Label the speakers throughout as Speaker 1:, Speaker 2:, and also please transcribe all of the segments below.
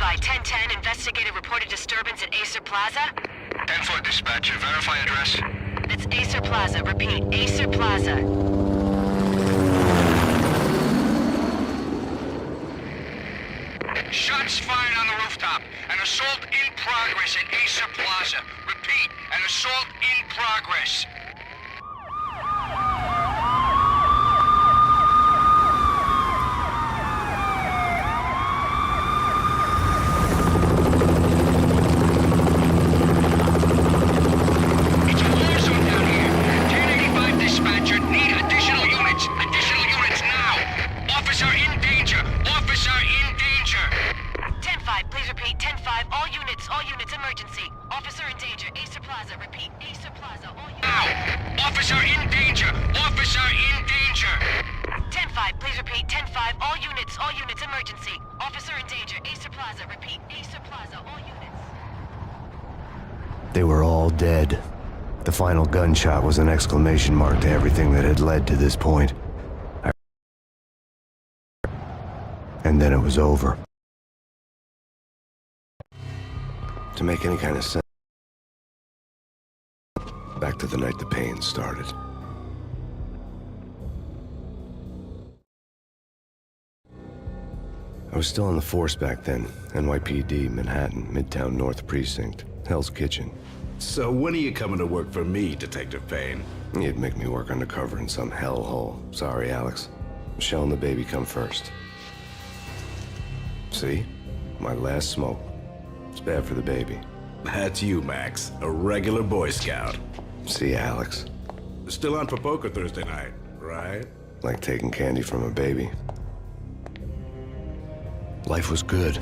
Speaker 1: by 1010, investigated reported disturbance at Acer Plaza.
Speaker 2: 10-4 dispatcher, verify address.
Speaker 1: That's Acer Plaza, repeat, Acer Plaza.
Speaker 2: Shots fired on the rooftop. An assault in progress at Acer Plaza. Repeat, an assault in progress. It's a war zone down here. 1085 dispatcher, need additional units. Additional units now. Officer in danger. Officer in danger.
Speaker 1: 10-5, please repeat, 10-5, all units, emergency. Officer in danger, Acer Plaza, repeat, Acer Plaza, all units.
Speaker 2: Now! Officer in danger! Officer in danger!
Speaker 1: 10-5, please repeat, 10-5, all units, emergency. Officer in danger, Acer Plaza, repeat, Acer Plaza, all units.
Speaker 3: They were all dead. The final gunshot was an exclamation mark to everything that had led to this point. And then it was over. To make any kind of sense, back to the night the Payne started. I was still on the force back then. NYPD, Manhattan, Midtown North Precinct, Hell's Kitchen.
Speaker 4: So when are you coming to work for me, Detective Payne?
Speaker 3: You'd make me work undercover in some hellhole. Sorry, Alex. Michelle and the baby come first. See? My last smoke. It's bad for the baby.
Speaker 4: That's you, Max. A regular Boy Scout.
Speaker 3: See, Alex.
Speaker 4: Still on for poker Thursday night, right?
Speaker 3: Like taking candy from a baby. Life was good.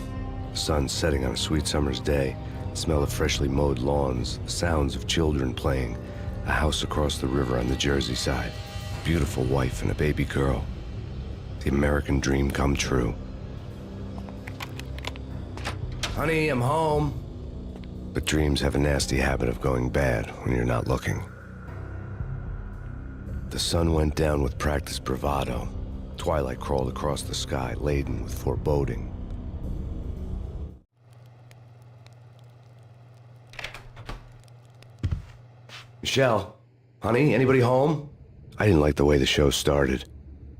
Speaker 3: The sun setting on a sweet summer's day. The smell of freshly mowed lawns. The sounds of children playing. A house across the river on the Jersey side. Beautiful wife and a baby girl. The American dream come true. Honey, I'm home. But dreams have a nasty habit of going bad when you're not looking. The sun went down with practiced bravado. Twilight crawled across the sky, laden with foreboding. Michelle, honey, anybody home? I didn't like the way the show started.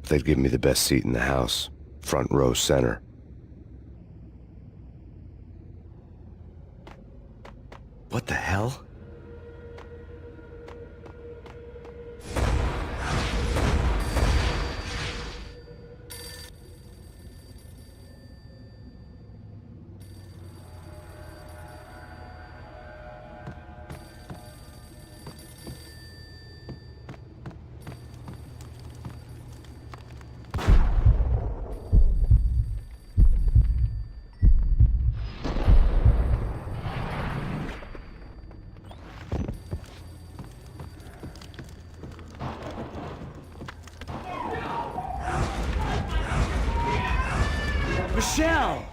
Speaker 3: But they'd give me the best seat in the house, front row center. What the hell?
Speaker 5: Michelle!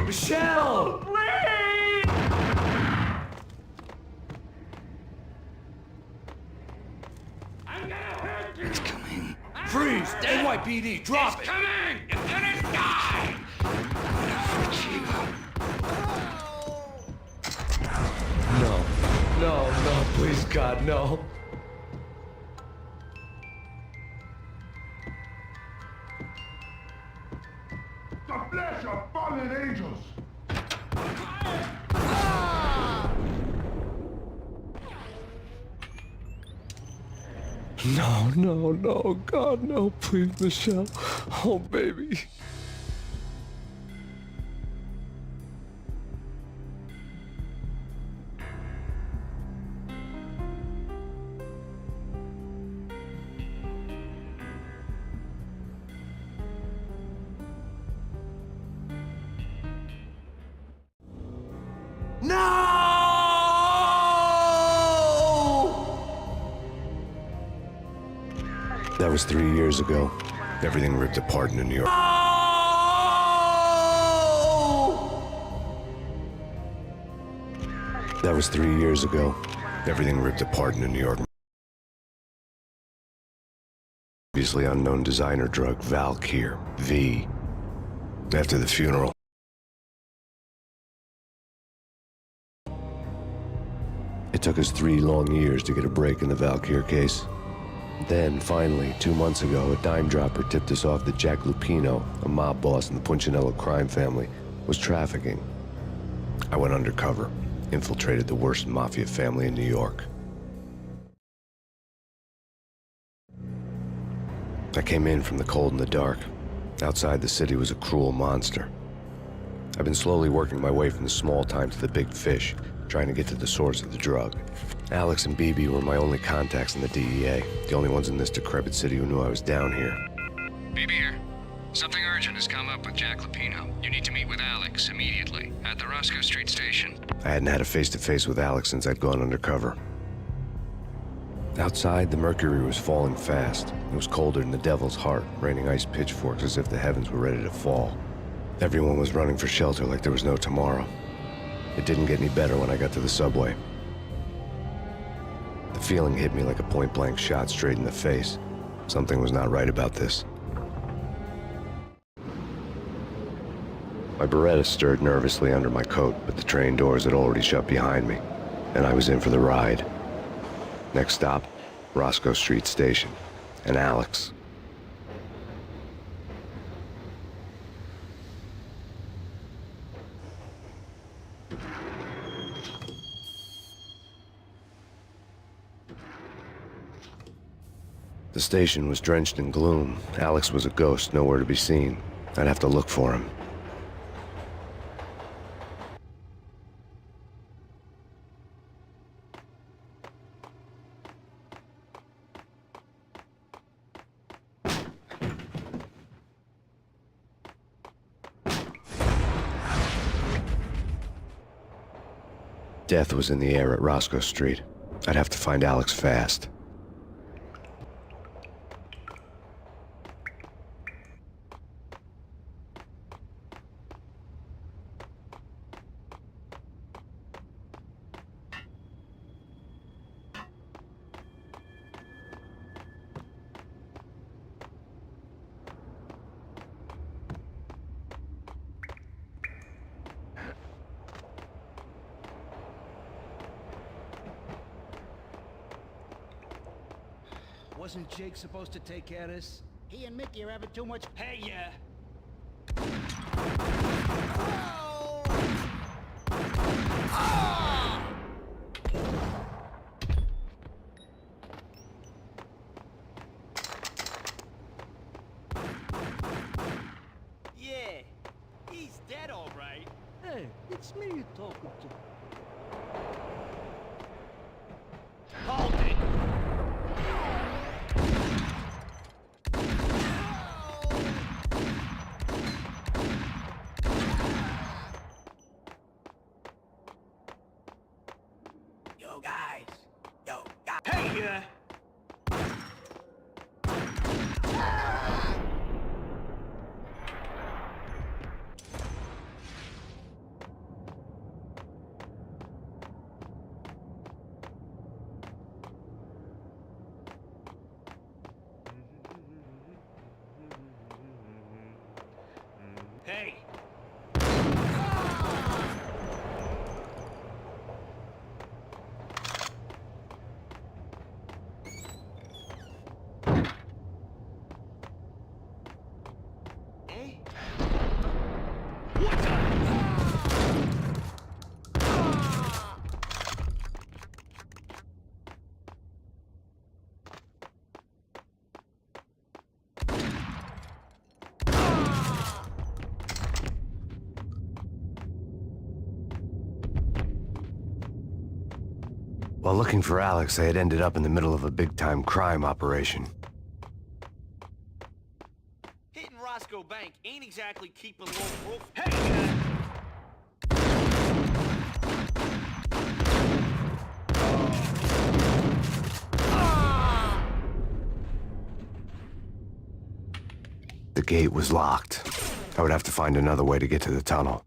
Speaker 5: Michelle! Please! I'm gonna hurt you! It's coming. Freeze! NYPD, drop it!
Speaker 2: It's coming! You're gonna die!
Speaker 5: No, please, God, no.
Speaker 6: The flesh of fallen angels!
Speaker 5: No, God, no, please, Michelle. Oh, baby.
Speaker 3: That was 3 years ago. Everything ripped apart in New York. That was 3 years ago. Everything ripped apart in a New York. Previously unknown designer drug Valkyr, V. After the funeral. It took us 3 long years to get a break in the Valkyr case. Then, finally, 2 months ago, a dime dropper tipped us off that Jack Lupino, a mob boss in the Punchinello crime family, was trafficking. I went undercover, infiltrated the worst mafia family in New York. I came in from the cold and the dark. Outside the city was a cruel monster. I've been slowly working my way from the small time to the big fish, trying to get to the source of the drug. Alex and BB were my only contacts in the DEA, the only ones in this decrepit city who knew I was down here.
Speaker 2: BB here. Something urgent has come up with Jack Lupino. You need to meet with Alex immediately at the Roscoe Street station.
Speaker 3: I hadn't had a face-to-face with Alex since I'd gone undercover. Outside, the mercury was falling fast. It was colder than the devil's heart, raining ice pitchforks as if the heavens were ready to fall. Everyone was running for shelter like there was no tomorrow. It didn't get any better when I got to the subway. The feeling hit me like a point-blank shot straight in the face. Something was not right about this. My Beretta stirred nervously under my coat, but the train doors had already shut behind me, and I was in for the ride. Next stop, Roscoe Street Station, and Alex. The station was drenched in gloom. Alex was a ghost, nowhere to be seen. I'd have to look for him. Death was in the air at Roscoe Street. I'd have to find Alex fast.
Speaker 7: Wasn't Jake supposed to take care of this?
Speaker 8: He and Mickey are having too much.
Speaker 7: Hey, yeah.
Speaker 8: Yeah, he's dead, all right.
Speaker 7: Hey, it's me you're talking to.
Speaker 8: Hold it. Yo, guys. Yo, guys.
Speaker 7: Hey, yeah. Hey.
Speaker 8: Hey?
Speaker 7: What the?
Speaker 3: While looking for Alex, I had ended up in the middle of a big-time crime operation.
Speaker 8: Hitting Roscoe Bank ain't exactly keeping low profile.
Speaker 7: Hey, yeah.
Speaker 3: The gate was locked. I would have to find another way to get to the tunnel.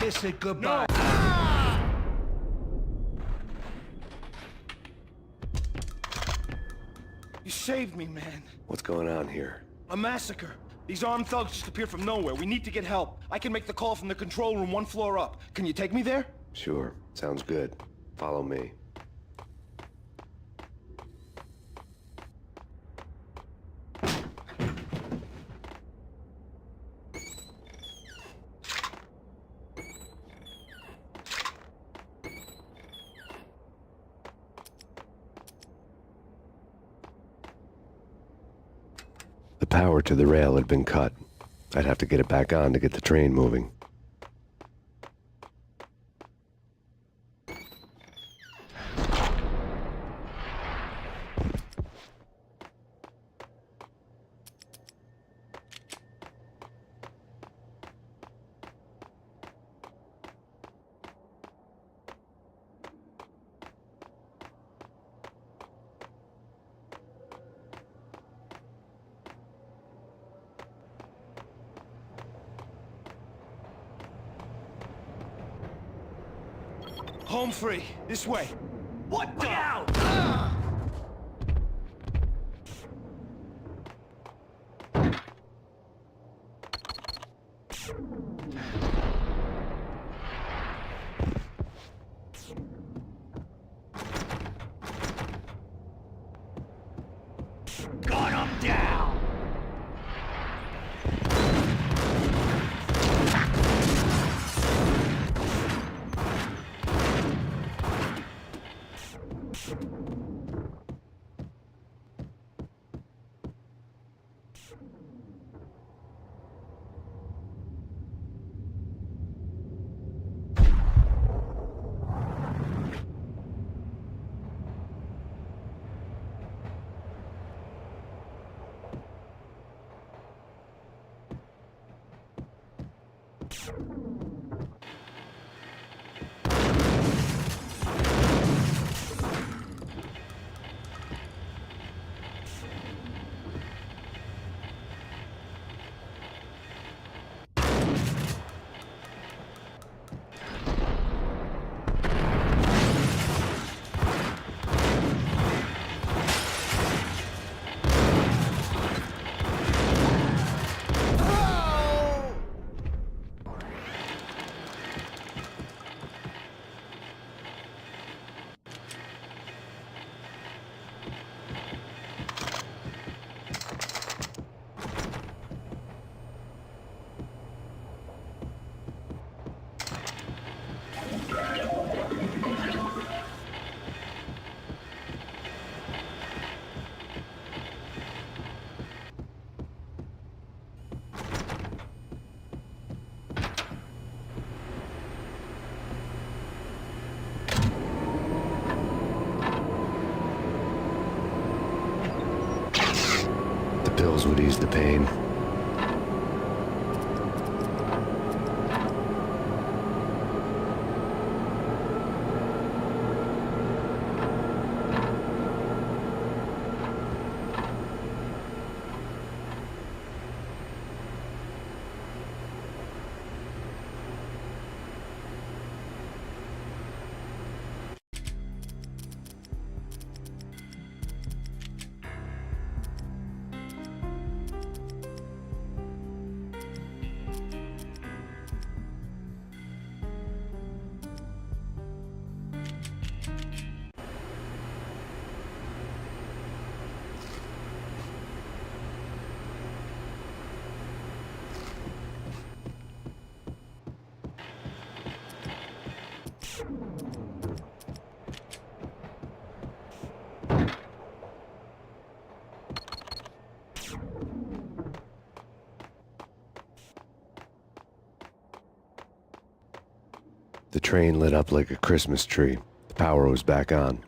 Speaker 7: kiss it goodbye.
Speaker 5: You saved me, man.
Speaker 3: What's going on here?
Speaker 5: A massacre. These armed thugs just appeared from nowhere. We need to get help. I can make the call from the control room 1 floor up. Can you take me there?
Speaker 3: Sure, sounds good. Follow me. The power to the rail had been cut. I'd have to get it back on to get the train moving.
Speaker 5: Home free. This way. What the?
Speaker 7: Gun him down!
Speaker 3: Pills would ease the pain. The train lit up like a Christmas tree. The power was back on.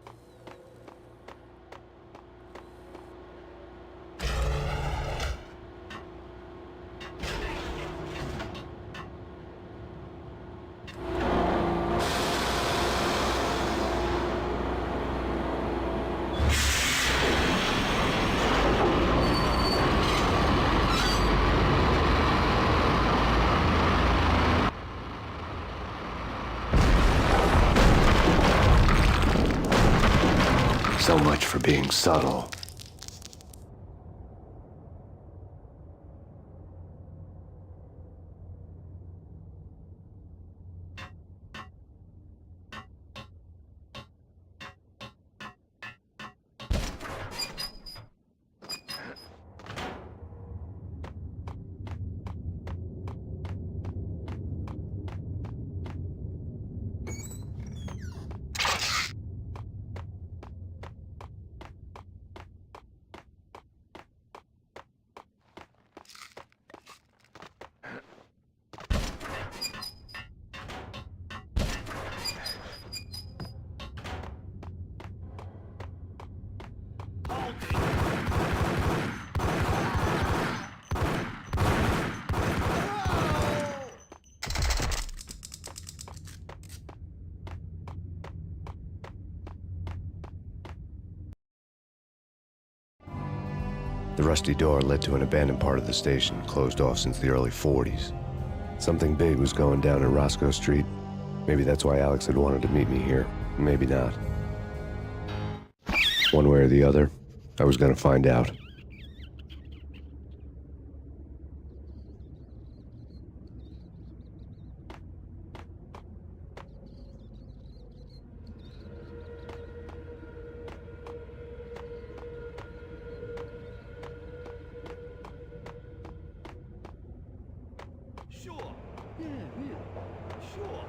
Speaker 3: for being subtle. The rusty door led to an abandoned part of the station, closed off since the early 40s. Something big was going down in Roscoe Street. Maybe that's why Alex had wanted to meet me here. Maybe not. One way or the other, I was gonna find out.
Speaker 7: Sure. Yeah. Sure.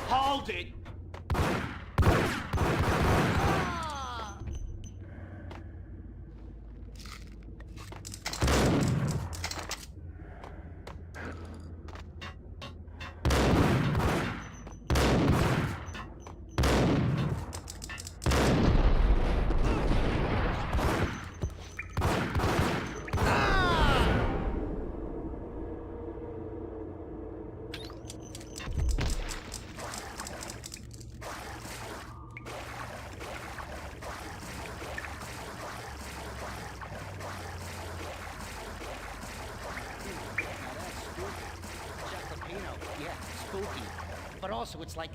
Speaker 8: Hold it!
Speaker 9: Yeah, spooky. But also, it's like...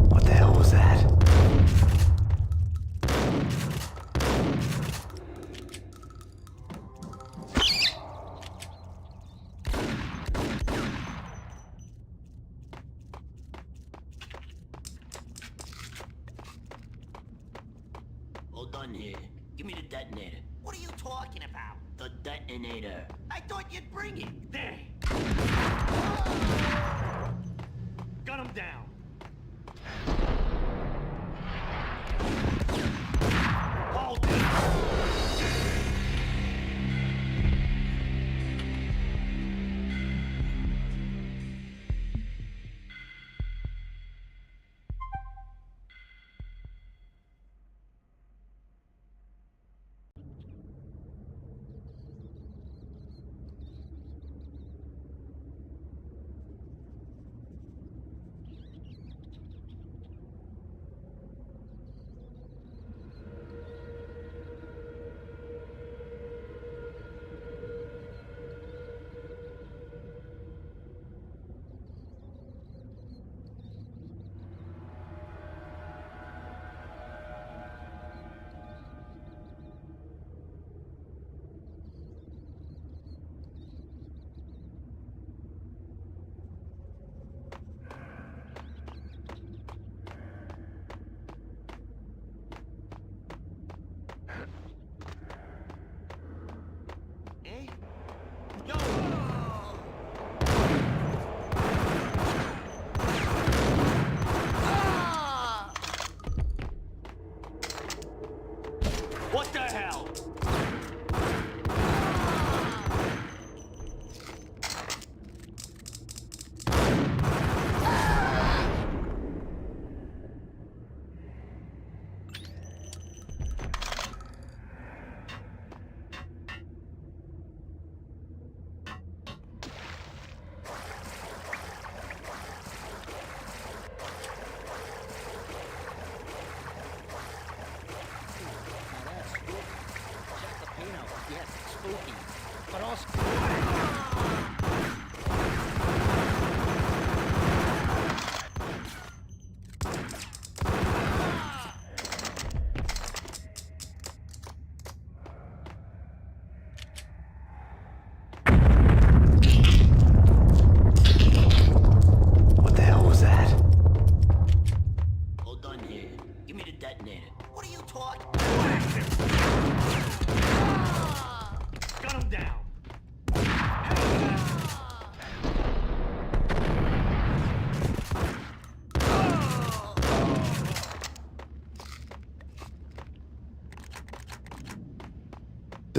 Speaker 3: What the hell was that?
Speaker 9: Hold on here. Give me the detonator.
Speaker 1: What are you talking about?
Speaker 9: The detonator.
Speaker 1: I thought you'd bring it.
Speaker 8: There! Gun him down! Hold it!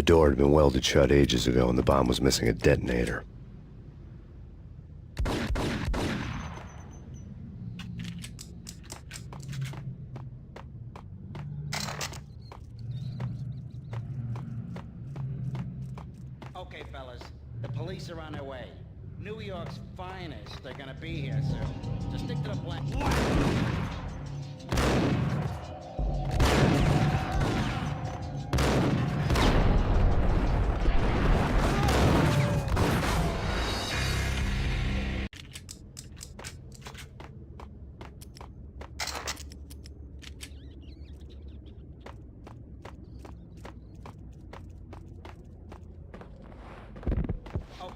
Speaker 3: door had been welded shut ages ago and the bomb was missing a detonator.
Speaker 7: Okay, fellas. The police are on their way. New York's finest are gonna be here soon. Just stick to the plan.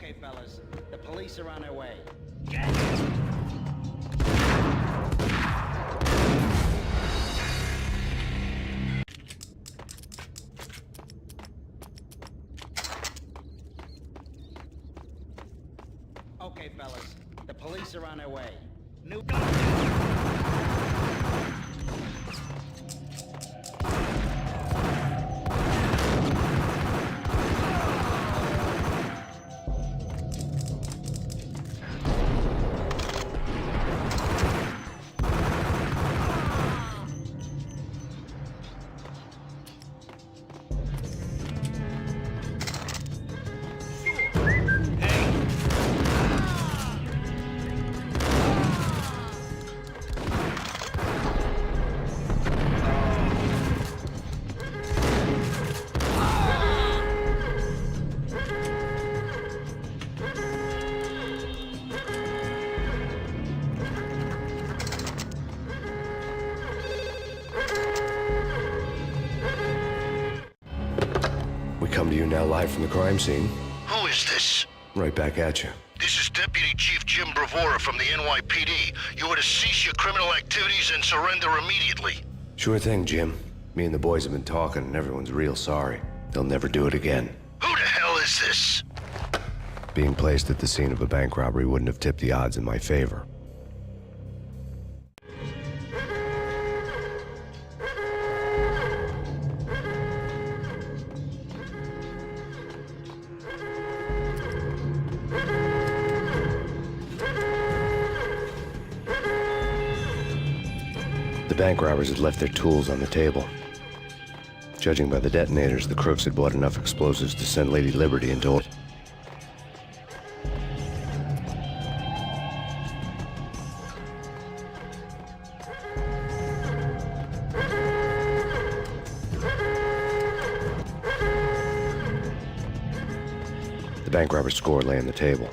Speaker 7: Okay, fellas. The police are on their way. Okay, fellas. The police are on their way. New...
Speaker 3: Come to you now live from the crime scene.
Speaker 10: Who is this?
Speaker 3: Right back at you.
Speaker 10: This is Deputy Chief Jim Bravura from the NYPD. You are to cease your criminal activities and surrender immediately.
Speaker 3: Sure thing, Jim. Me and the boys have been talking and everyone's real sorry. They'll never do it again.
Speaker 10: Who the hell is this?
Speaker 3: Being placed at the scene of a bank robbery wouldn't have tipped the odds in my favor. The bank robbers had left their tools on the table. Judging by the detonators, the crooks had bought enough explosives to send Lady Liberty into it. The bank robber's score lay on the table.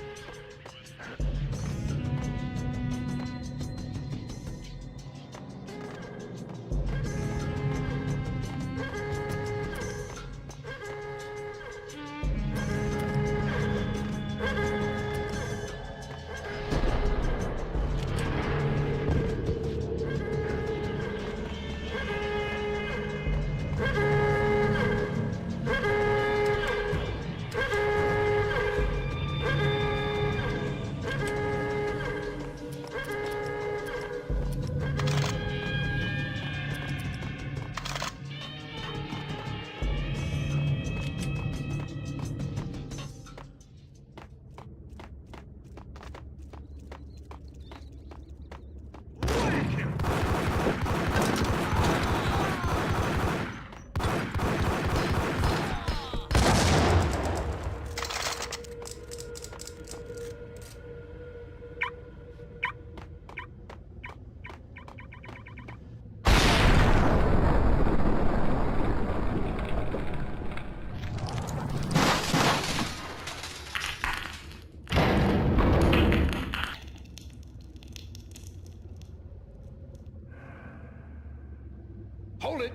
Speaker 5: Hold it!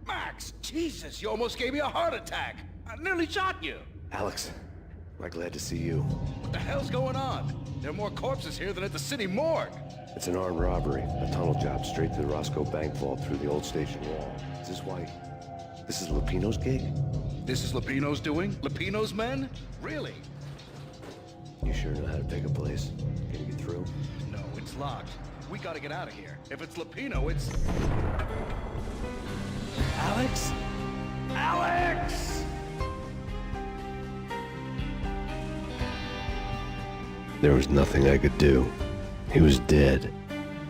Speaker 5: Max! Jesus, you almost gave me a heart attack! I nearly shot you!
Speaker 3: Alex, I'm glad to see you.
Speaker 5: What the hell's going on? There are more corpses here than at the city morgue!
Speaker 3: It's an armed robbery. A tunnel job straight to the Roscoe Bank vault through the old station wall. Is this why... This is Lupino's gig?
Speaker 5: This is Lupino's doing? Lupino's men? Really?
Speaker 3: You sure know how to pick a place? Can you get through?
Speaker 5: No, it's locked. We gotta get out of here. If it's Lupino, it's...
Speaker 7: Alex? Alex!
Speaker 3: There was nothing I could do. He was dead.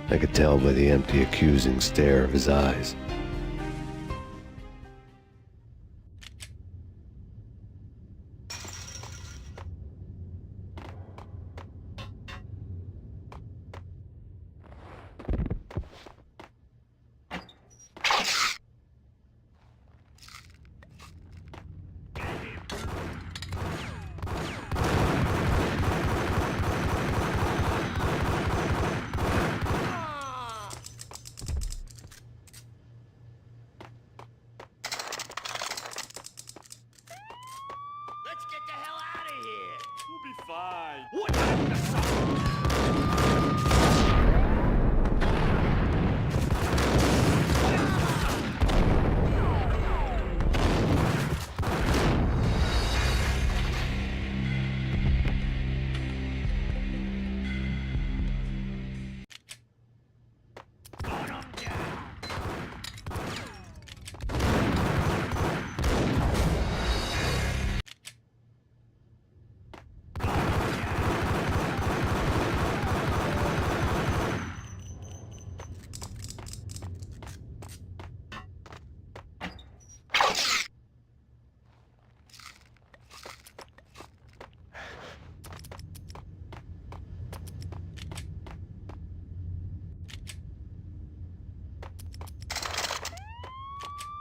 Speaker 3: I could tell by the empty, accusing stare of his eyes.
Speaker 9: Let's get the hell out of here!
Speaker 8: We'll be fine.
Speaker 9: What the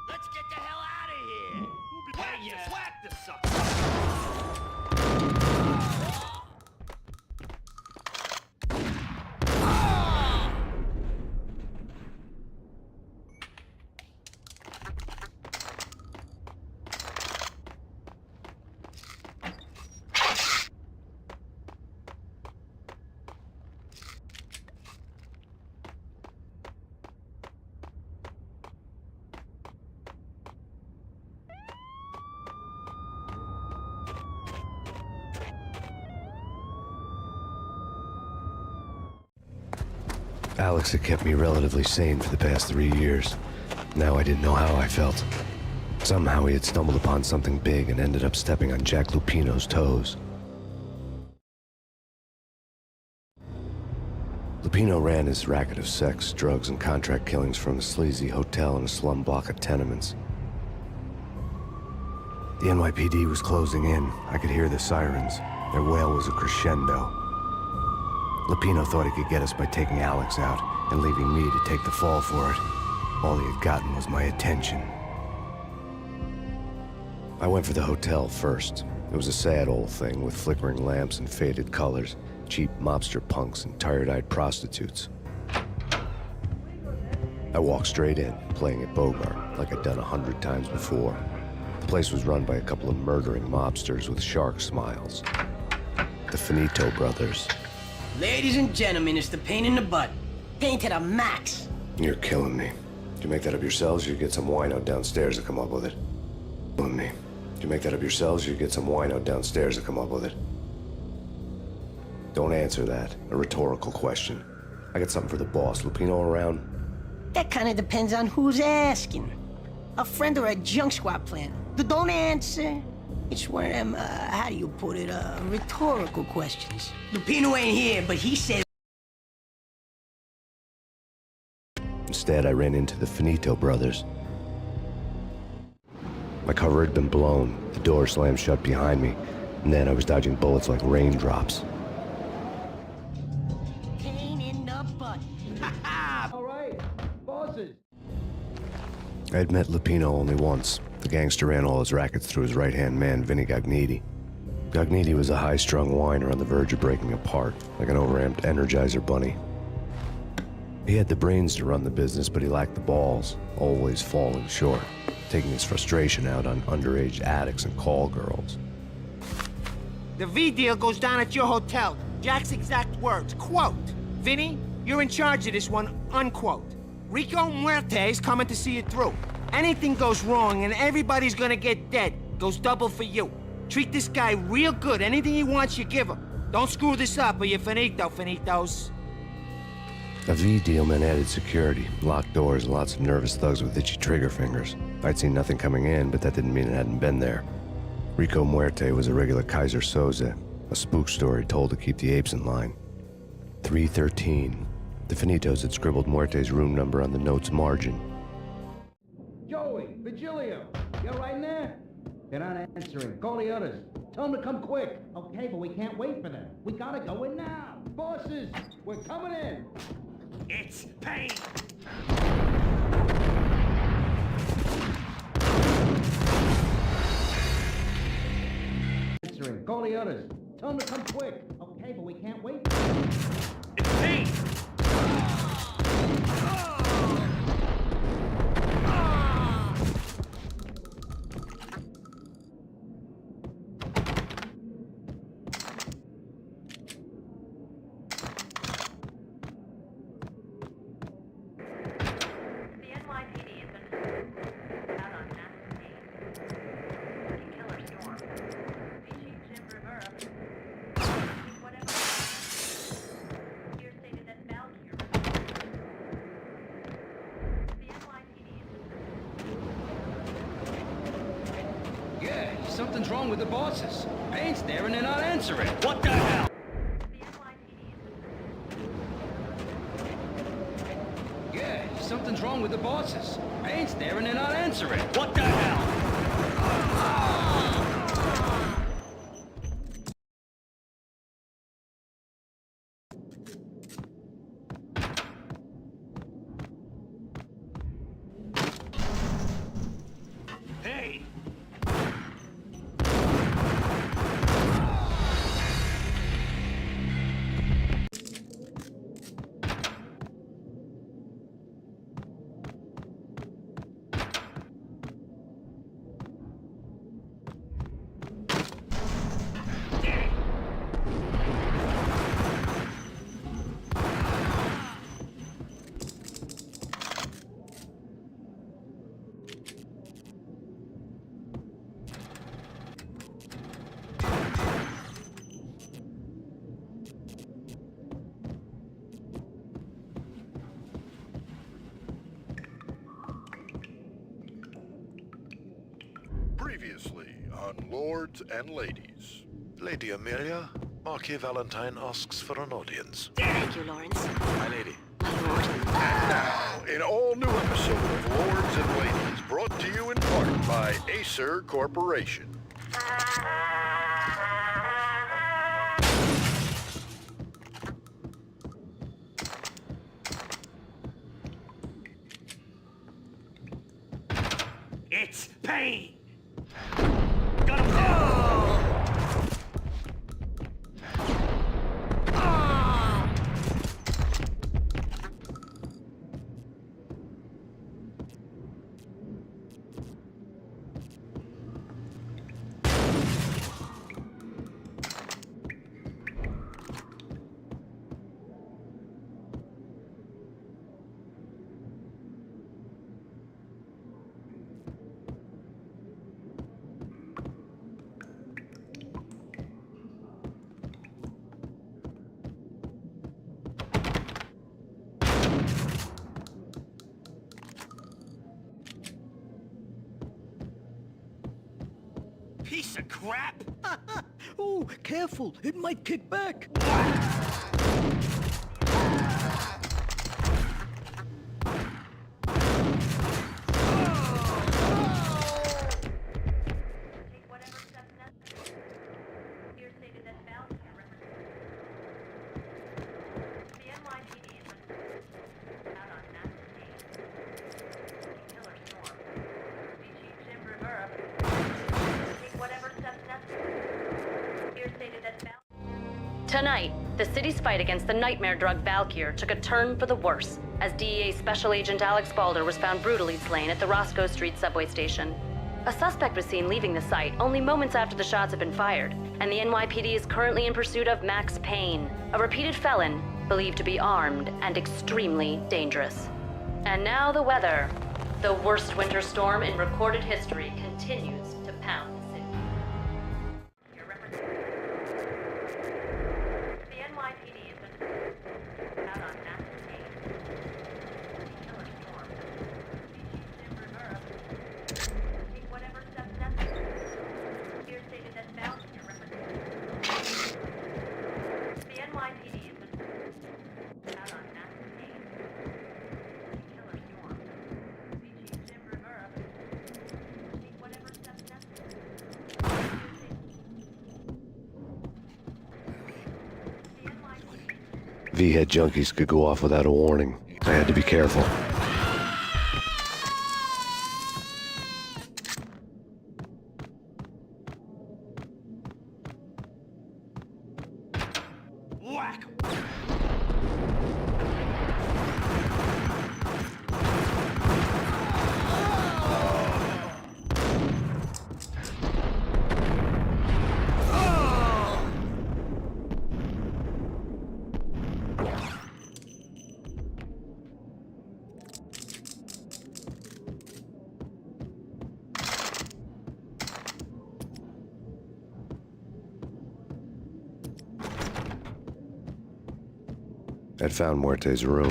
Speaker 9: Let's get the hell out of here! Whack the sucker!
Speaker 3: Alex had kept me relatively sane for the past 3 years. Now I didn't know how I felt. Somehow he had stumbled upon something big and ended up stepping on Jack Lupino's toes. Lupino ran his racket of sex, drugs, and contract killings from a sleazy hotel in a slum block of tenements. The NYPD was closing in. I could hear the sirens. Their wail was a crescendo. Lupino thought he could get us by taking Alex out and leaving me to take the fall for it. All he had gotten was my attention. I went for the hotel first. It was a sad old thing with flickering lamps and faded colors, cheap mobster punks and tired-eyed prostitutes. I walked straight in, playing at Bogart, like I'd done 100 times before. The place was run by a couple of murdering mobsters with shark smiles. The Finito brothers.
Speaker 9: Ladies and gentlemen, it's the pain in the butt. Pain to the max.
Speaker 3: You're killing me. Did you make that up yourselves, or you get some wino downstairs to come up with it? Killing me. Did you make that up yourselves, or you get some wino downstairs to come up with it? Don't answer that. A rhetorical question. I got something for the boss. Lupino around?
Speaker 9: That kind of depends on who's asking. A friend or a junk squad plan. Don't answer. It's one of them, how do you put it, rhetorical questions. Lupino ain't here, but he says...
Speaker 3: Instead, I ran into the Finito brothers. My cover had been blown, the door slammed shut behind me, and then I was dodging bullets like raindrops.
Speaker 9: Pain in the butt. Ha-ha!
Speaker 5: All right, bosses.
Speaker 3: I had met Lupino only once. The gangster ran all his rackets through his right-hand man, Vinny Gagniti. Gagniti was a high-strung whiner on the verge of breaking apart, like an overamped Energizer bunny. He had the brains to run the business, but he lacked the balls, always falling short, taking his frustration out on underage addicts and call girls.
Speaker 11: The V deal goes down at your hotel. Jack's exact words, quote, "Vinny, you're in charge of this one," unquote. Rico Muerte's coming to see it through. Anything goes wrong and everybody's gonna get dead. Goes double for you. Treat this guy real good. Anything he wants, you give him. Don't screw this up or you're finito, finitos.
Speaker 3: A V deal meant added security, locked doors, and lots of nervous thugs with itchy trigger fingers. I'd seen nothing coming in, but that didn't mean it hadn't been there. Rico Muerte was a regular Kaiser Soze. A spook story told to keep the apes in line. 313. The Finitos had scribbled Muerte's room number on the note's margin.
Speaker 7: Joey, Virgilio, you're right in there? They're not answering. Call the others. Tell them to come quick. Okay, but we can't wait for them. We gotta go in now. Bosses, we're coming in.
Speaker 8: It's Payne!
Speaker 7: Answering. Call the others. Tell them to come quick. Okay, but we can't wait.
Speaker 8: It's Payne!
Speaker 1: The NYPD has been out on Masterlist. Killer storm. Chief Jim Rivera. Whatever. Here stated that Valkyrie. The NYPD has been.
Speaker 7: Yeah, something's wrong with the bosses. Payne's there and they're not answering.
Speaker 8: What the hell?
Speaker 1: The NYPD has been.
Speaker 7: Yeah, something's wrong with the bosses. Payne's there and they're not answering.
Speaker 8: What the hell? Hey!
Speaker 10: Previously on Lords and Ladies.
Speaker 12: Lady Amelia, Marquis Valentine asks for an audience.
Speaker 1: Thank you, Lawrence.
Speaker 12: My lady.
Speaker 1: My lord.
Speaker 10: And now, an all-new episode of Lords and Ladies, brought to you in part by Acer Corporation.
Speaker 8: It's Payne! Got him down! Piece of crap!
Speaker 9: Oh, careful. It might kick back.
Speaker 1: Take whatever steps necessary. Here stated that Valkyrie represents. The NYPD has been out on Masterlist. Killer storm. Chief Jim Rivera. Take whatever steps necessary. Here stated that Valkyrie.
Speaker 13: Tonight, the city's fight against the nightmare drug Valkyr took a turn for the worse, as DEA Special Agent Alex Balder was found brutally slain at the Roscoe Street subway station. A suspect was seen leaving the site only moments after the shots had been fired, and the NYPD is currently in pursuit of Max Payne, a repeated felon believed to be armed and extremely dangerous. And now the weather. The worst winter storm in recorded history continues to pound the city.
Speaker 1: The NYPD has been out on Masterlist. Killer storm. Chief Jim Rivera. Take whatever steps necessary. Here stated that Valkyrie represents.
Speaker 3: V-head junkies could go off without a warning. I had to be careful.
Speaker 8: Whack!
Speaker 3: I'd found Muerte's room.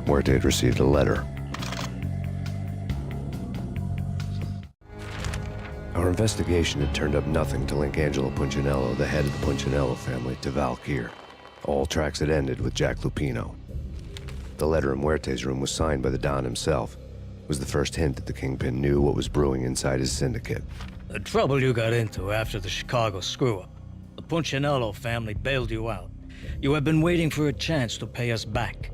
Speaker 3: Muerte had received a letter. Our investigation had turned up nothing to link Angelo Punchinello, the head of the Punchinello family, to Valkyr. All tracks had ended with Jack Lupino. The letter in Muerte's room was signed by the Don himself. It was the first hint that the Kingpin knew what was brewing inside his syndicate.
Speaker 14: The trouble you got into after the Chicago screw-up. The Punchinello family bailed you out. You have been waiting for a chance to pay us back.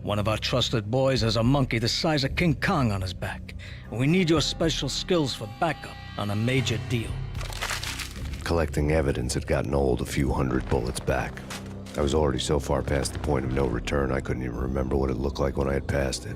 Speaker 14: One of our trusted boys has a monkey the size of King Kong on his back. And we need your special skills for backup on a major deal.
Speaker 3: Collecting evidence had gotten old a few hundred bullets back. I was already so far past the point of no return, I couldn't even remember what it looked like when I had passed it.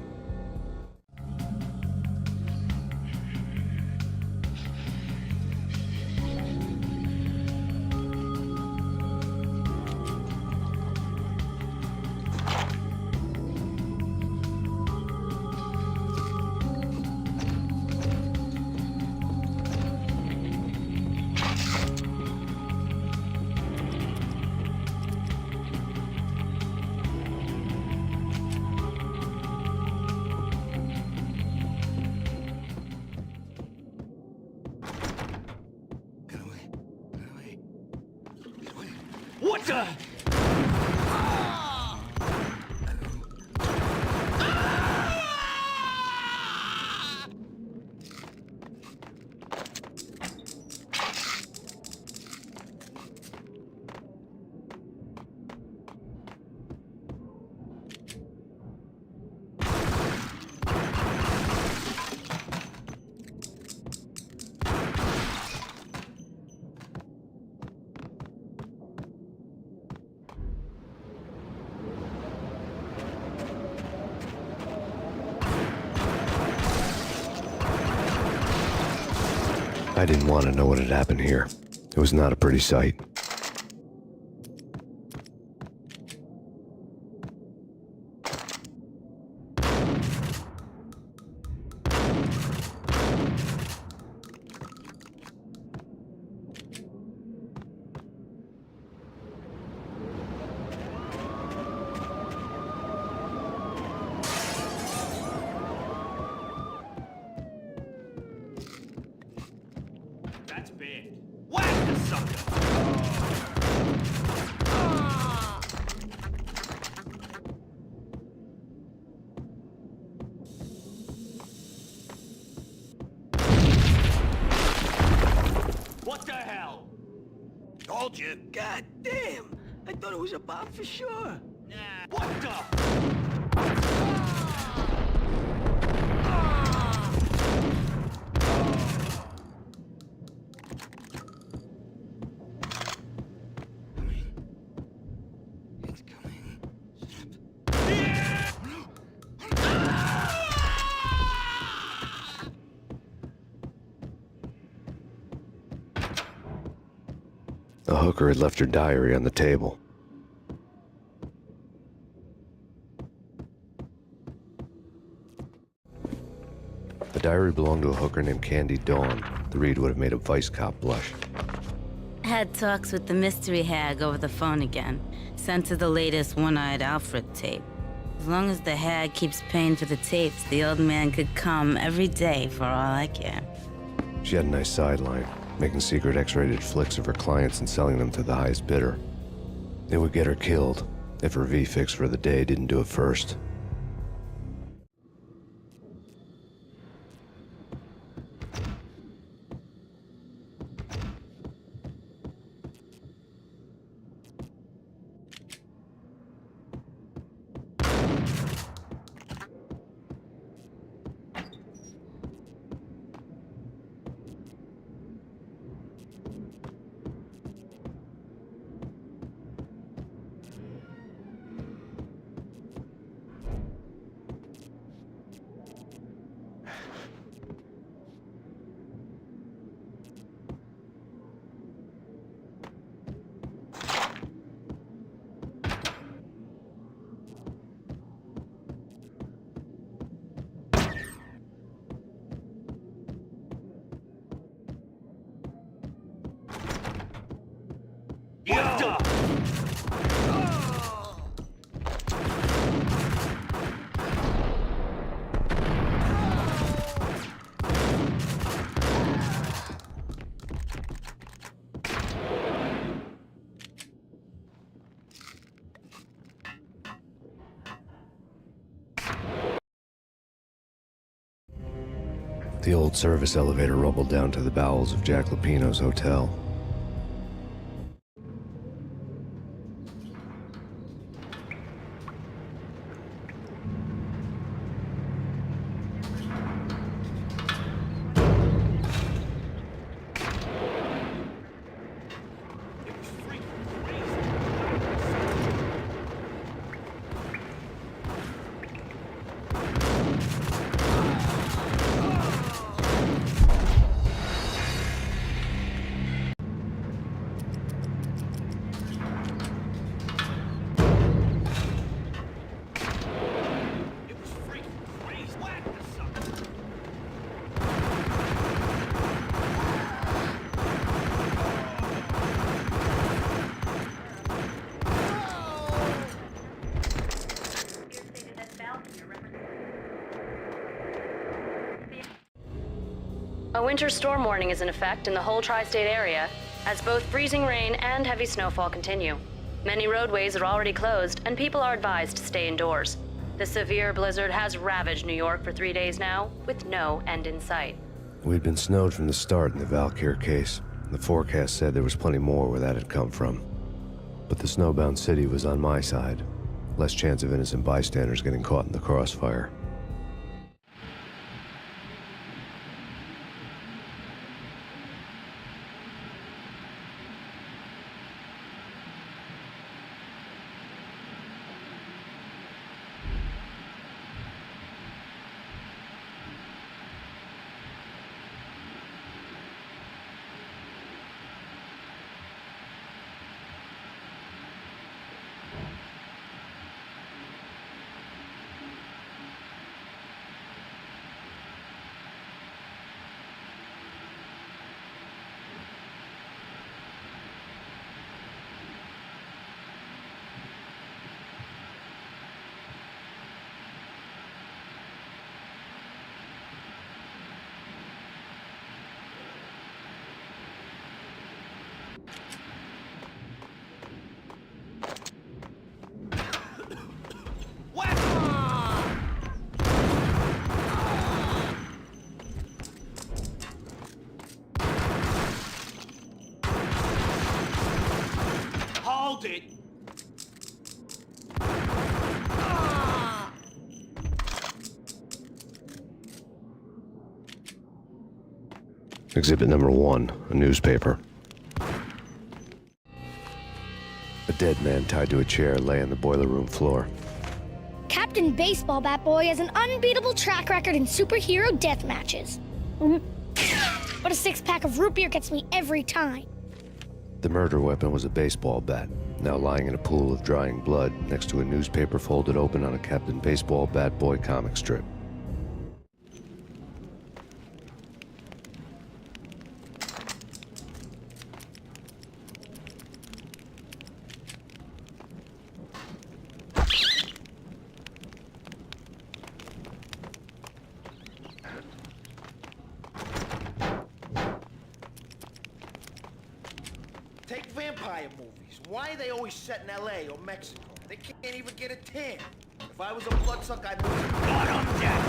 Speaker 8: What the?
Speaker 3: I didn't want to know what had happened here. It was not a pretty sight.
Speaker 8: That's bad. Whack the sucker! What the hell?
Speaker 14: Told you. God damn! I thought it was a bomb for sure.
Speaker 8: Nah. What the?
Speaker 3: The hooker had left her diary on the table. The diary belonged to a hooker named Candy Dawn. The read would have made a vice cop blush.
Speaker 15: Had talks with the mystery hag over the phone again. Sent her the latest One-Eyed Alfred tape. As long as the hag keeps paying for the tapes, the old man could come every day for all I care.
Speaker 3: She had a nice sideline, making secret X-rated flicks of her clients and selling them to the highest bidder. It would get her killed if her V-fix for the day didn't do it first.
Speaker 8: Yo!
Speaker 3: The old service elevator rumbled down to the bowels of Jack Lupino's hotel.
Speaker 13: A winter storm warning is in effect in the whole tri-state area, as both freezing rain and heavy snowfall continue. Many roadways are already closed, and people are advised to stay indoors. The severe blizzard has ravaged New York for 3 days now, with no end in sight.
Speaker 3: We'd been snowed from the start in the Valkyr case. The forecast said there was plenty more where that had come from. But the snowbound city was on my side. Less chance of innocent bystanders getting caught in the crossfire.
Speaker 8: Hold it!
Speaker 3: Exhibit number 1, a newspaper. A dead man tied to a chair lay on the boiler room floor.
Speaker 16: Captain Baseball Bat Boy has an unbeatable track record in superhero death matches. But a six-pack of root beer gets me every time.
Speaker 3: The murder weapon was a baseball bat, now lying in a pool of drying blood next to a newspaper folded open on a Captain Baseball Bat Boy comic strip.
Speaker 8: Take vampire movies. Why are they always set in LA or Mexico? They can't even get a tan. If I was a bloodsucker, I'd be God, I'm dead.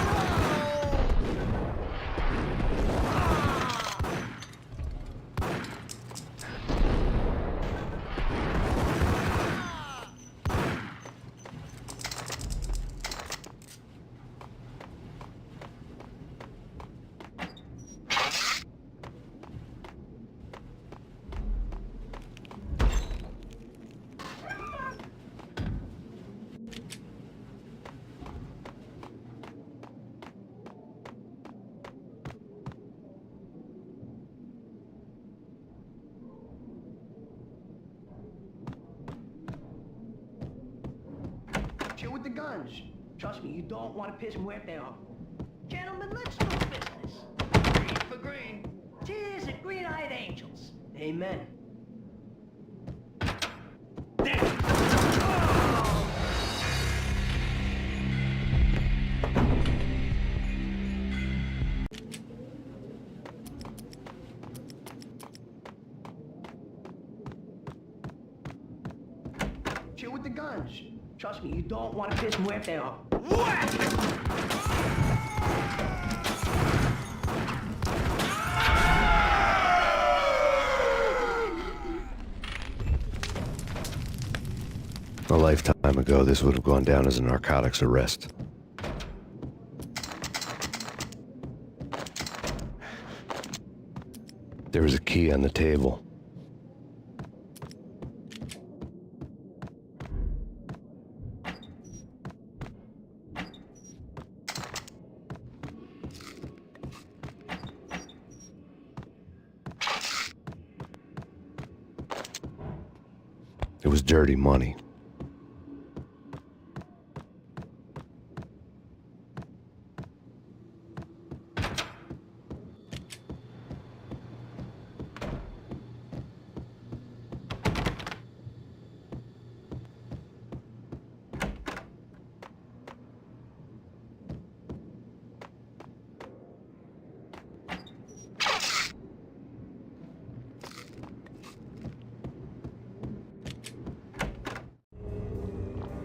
Speaker 9: Chill with the guns. Trust me, you don't want to piss Muerte off. Gentlemen, let's do business. Green for green. Cheers and green-eyed angels. Amen. Chill with the guns. Trust me, you don't want to piss Muerte off.
Speaker 3: A lifetime ago, this would have gone down as a narcotics arrest. There was a key on the table. It was dirty money.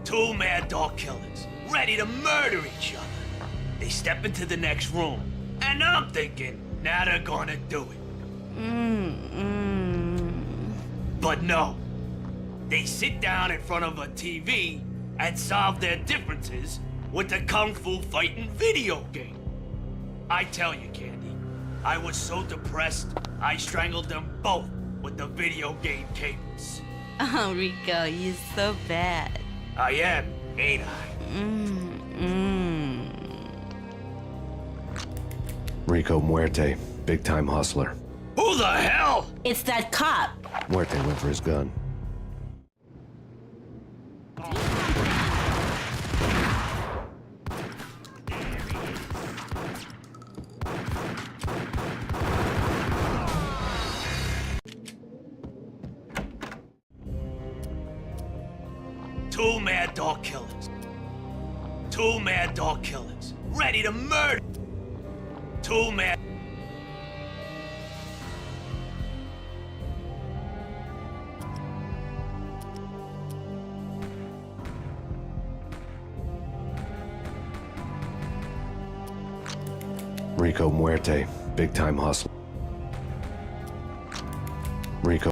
Speaker 17: Two mad dog killers, ready to murder each other. They step into the next room, and I'm thinking, now they're gonna do it. But no. They sit down in front of a TV and solve their differences with the Kung Fu fighting video game. I tell you, Candy, I was so depressed, I strangled them both with the video game cables.
Speaker 15: Oh, Rico, you're so bad.
Speaker 17: I am, ain't I?
Speaker 3: Rico Muerte, big-time hustler.
Speaker 17: Who the hell?
Speaker 15: It's that cop.
Speaker 3: Muerte went for his gun.
Speaker 17: Two mad dog killers. Two mad dog killers, ready to murder. Two mad...
Speaker 3: Rico Muerte, big-time hustler. Rico.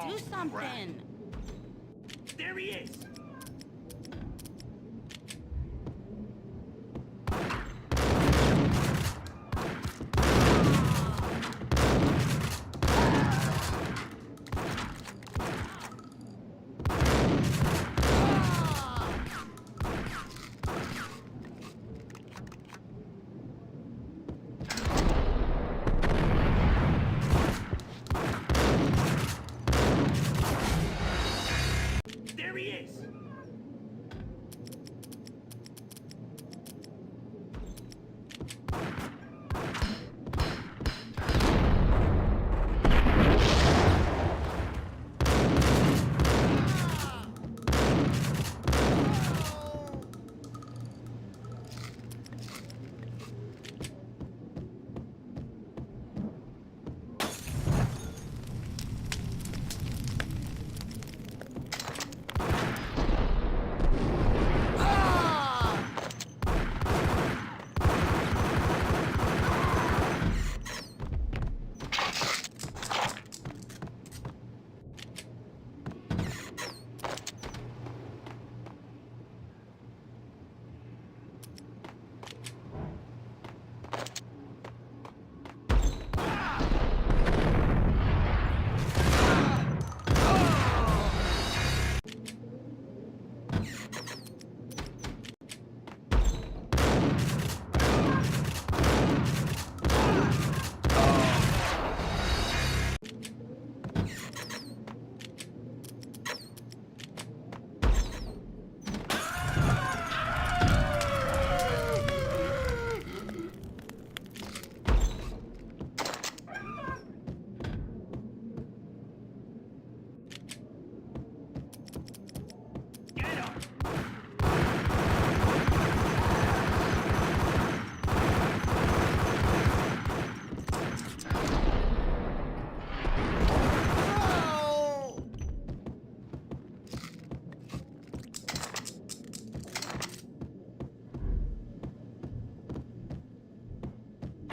Speaker 15: Do something.
Speaker 17: There he is. There he is.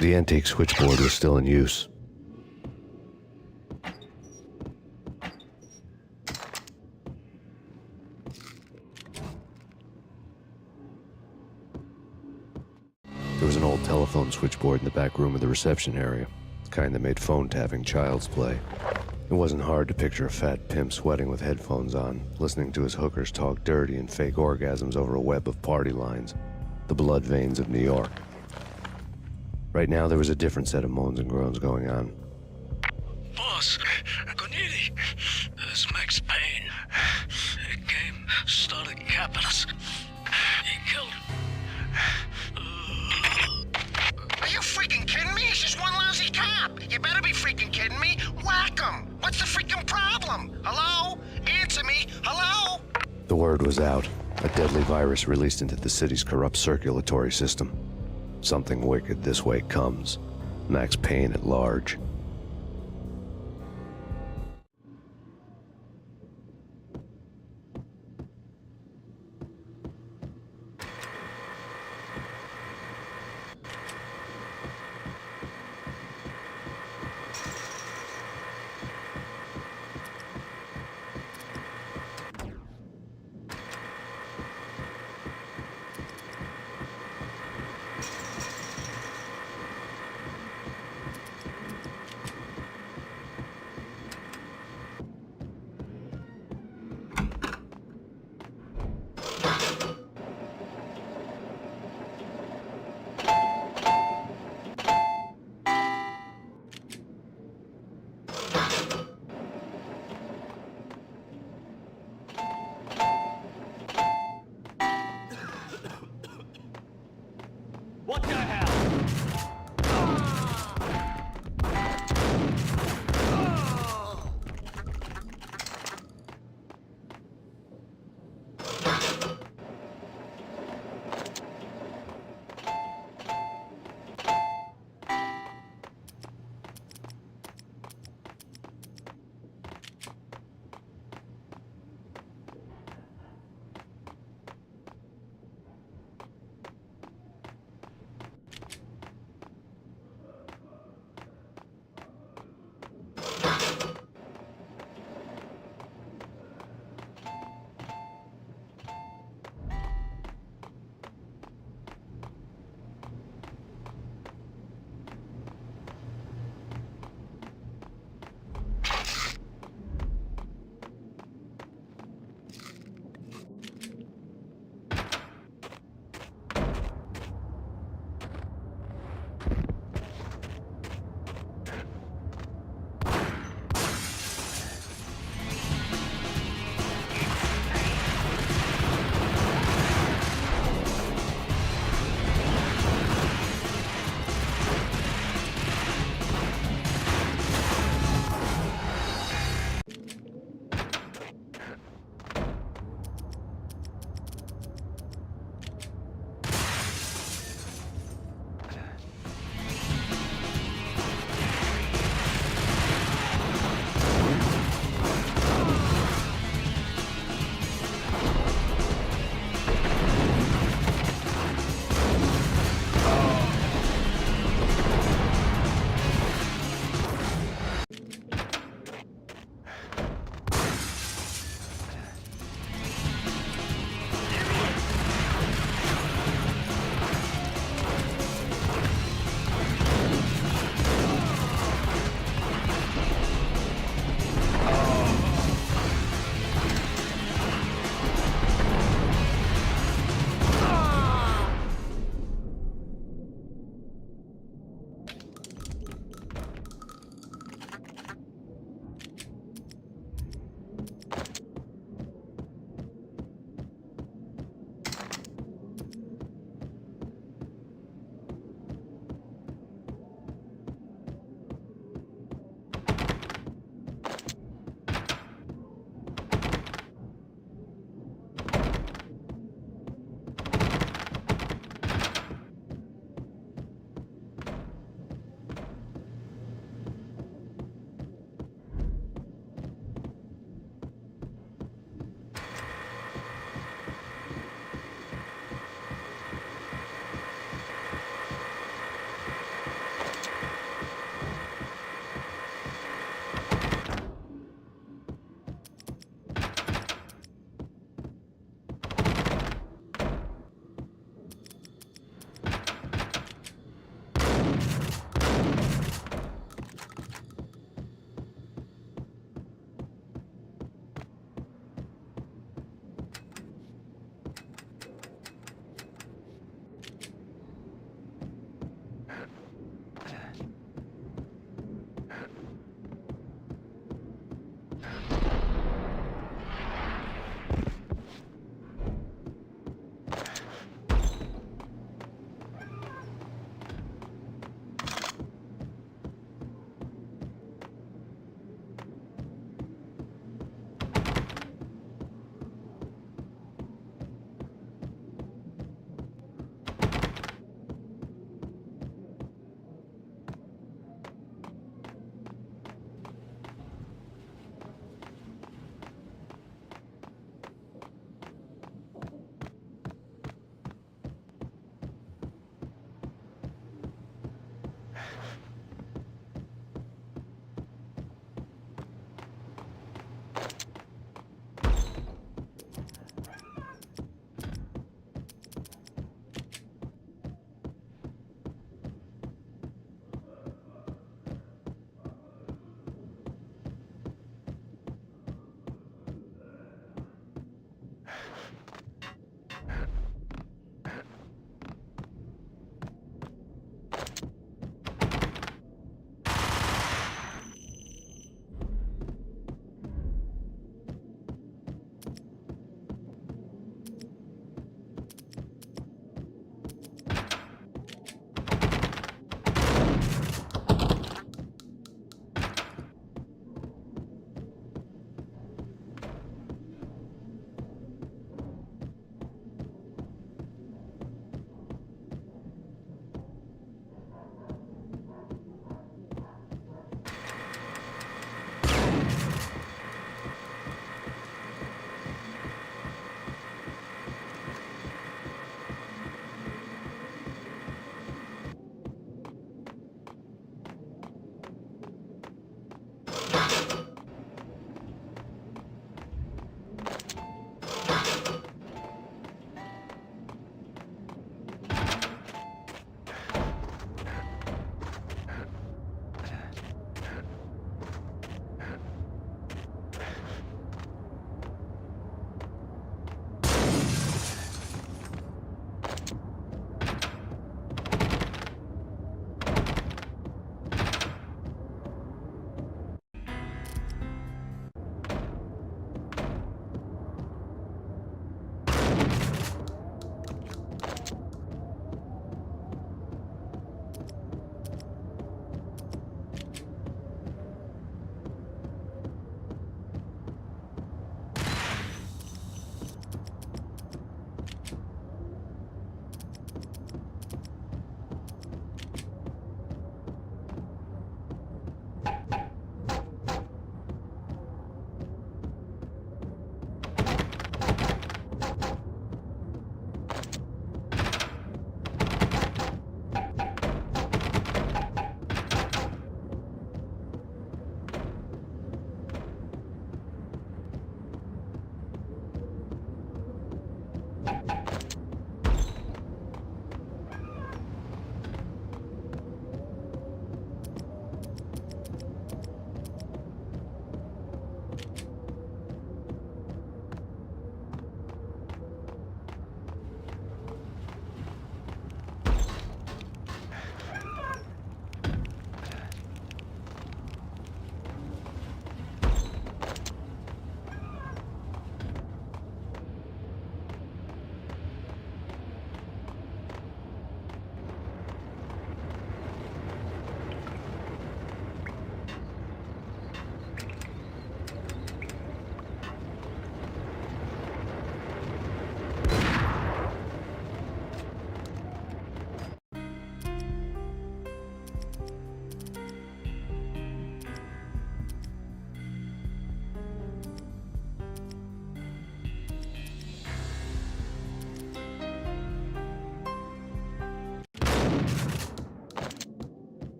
Speaker 3: The antique switchboard was still in use. There was an old telephone switchboard in the back room of the reception area, the kind that made phone tapping child's play. It wasn't hard to picture a fat pimp sweating with headphones on, listening to his hookers talk dirty and fake orgasms over a web of party lines, the blood veins of New York. Right now, there was a different set of moans and groans going on.
Speaker 14: Boss, Goniti, this is Max Payne. He came, started capping us. He killed him.
Speaker 10: Are you freaking kidding me? He's just one lousy cop. You better be freaking kidding me. Whack him. What's the freaking problem? Hello? Answer me. Hello?
Speaker 3: The word was out. A deadly virus released into the city's corrupt circulatory system. Something wicked this way comes. Max Payne at large.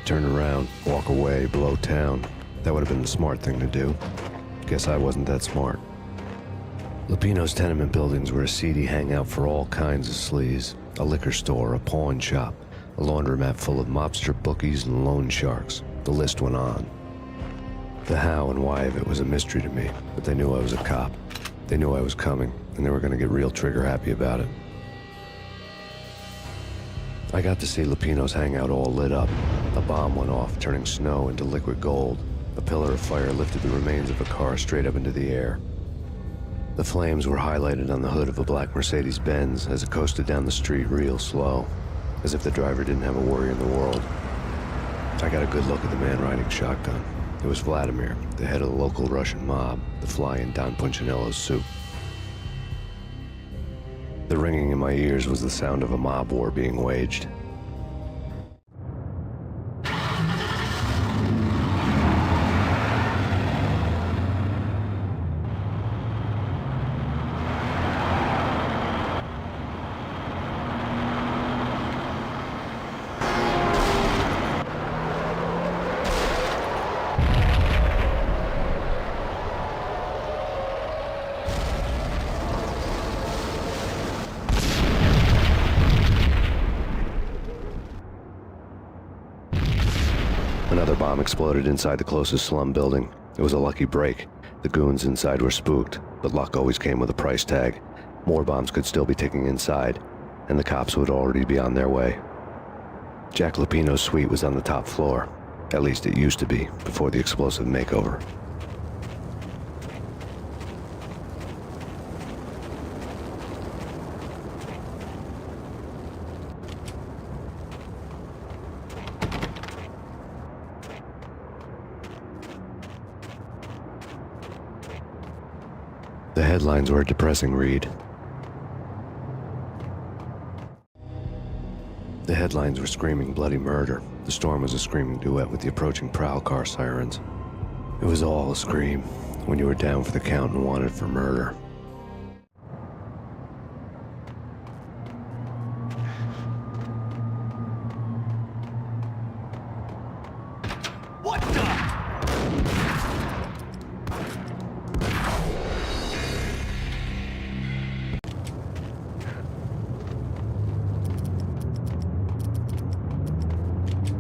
Speaker 3: turn around, walk away, blow town. That would have been the smart thing to do. Guess I wasn't that smart. Lupino's tenement buildings were a seedy hangout for all kinds of sleaze. A liquor store, a pawn shop, a laundromat full of mobster bookies and loan sharks. The list went on. The how and why of it was a mystery to me, but they knew I was a cop. They knew I was coming, and they were going to get real trigger-happy about it. I got to see Lupino's hangout all lit up. A bomb went off, turning snow into liquid gold. A pillar of fire lifted the remains of a car straight up into the air. The flames were highlighted on the hood of a black Mercedes-Benz as it coasted down the street real slow, as if the driver didn't have a worry in the world. I got a good look at the man riding shotgun. It was Vladimir, the head of the local Russian mob, the fly in Don Punchinello's soup. The ringing in my ears was the sound of a mob war being waged. Another bomb exploded inside the closest slum building. It was a lucky break. The goons inside were spooked, but luck always came with a price tag. More bombs could still be ticking inside, and the cops would already be on their way. Jack Lupino's suite was on the top floor. At least it used to be, before the explosive makeover. The headlines were a depressing read. The headlines were screaming bloody murder. The storm was a screaming duet with the approaching prowl car sirens. It was all a scream when you were down for the count and wanted for murder.
Speaker 17: What the?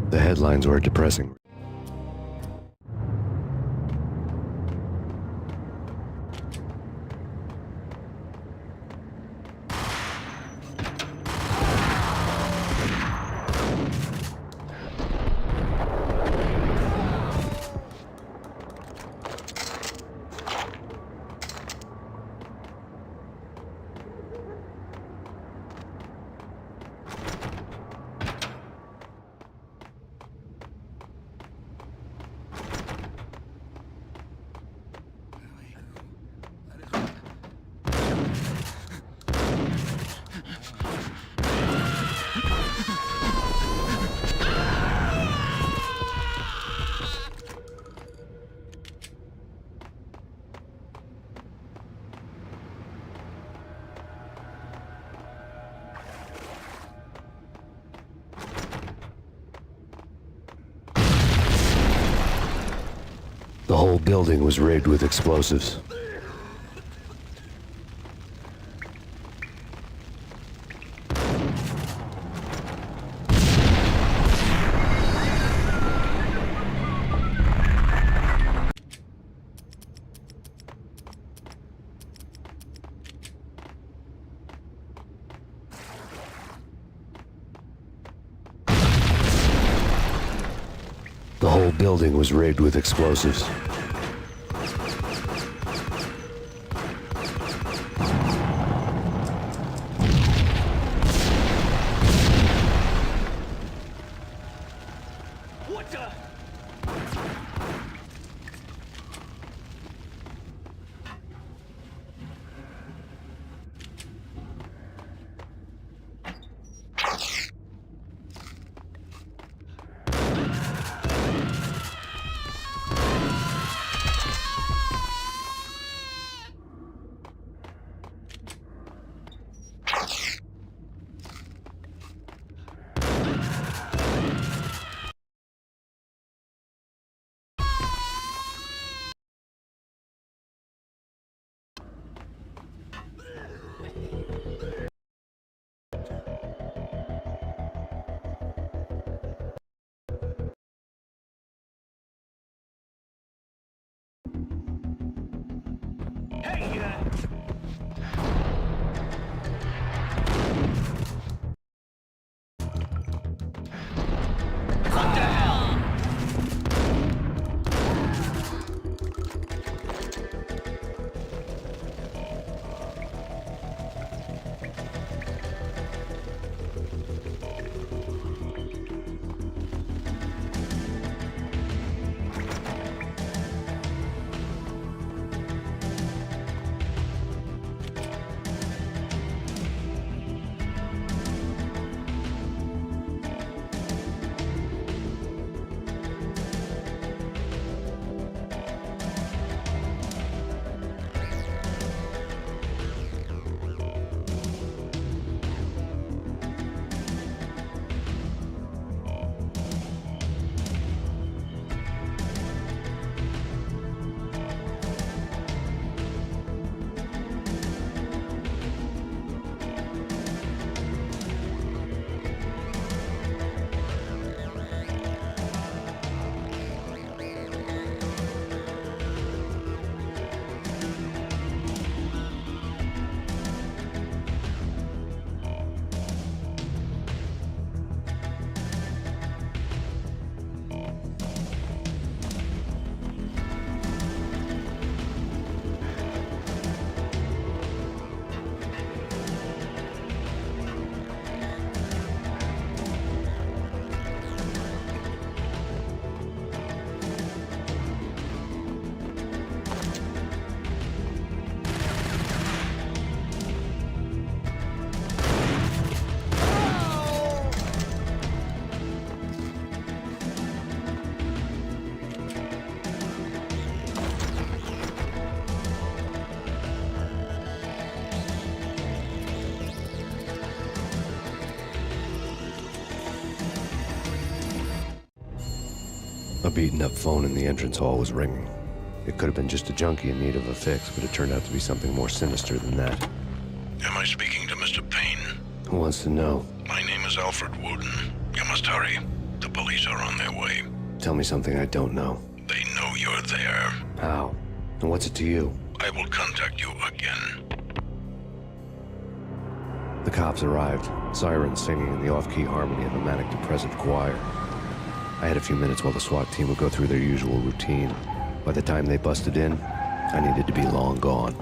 Speaker 3: The headlines were depressing. The whole building was rigged with explosives. The whole building was rigged with explosives.
Speaker 17: What the?
Speaker 3: A beaten-up phone in the entrance hall was ringing. It could have been just a junkie in need of a fix, but it turned out to be something more sinister than that.
Speaker 12: Am I speaking to Mr. Payne?
Speaker 3: Who wants to know?
Speaker 12: My name is Alfred Wooden. You must hurry. The police are on their way.
Speaker 3: Tell me something I don't know.
Speaker 12: They know you're there.
Speaker 3: How? And what's it to you?
Speaker 12: I will contact you again.
Speaker 3: The cops arrived, sirens singing in the off-key harmony of a manic-depressive choir. I had a few minutes while the SWAT team would go through their usual routine. By the time they busted in, I needed to be long gone.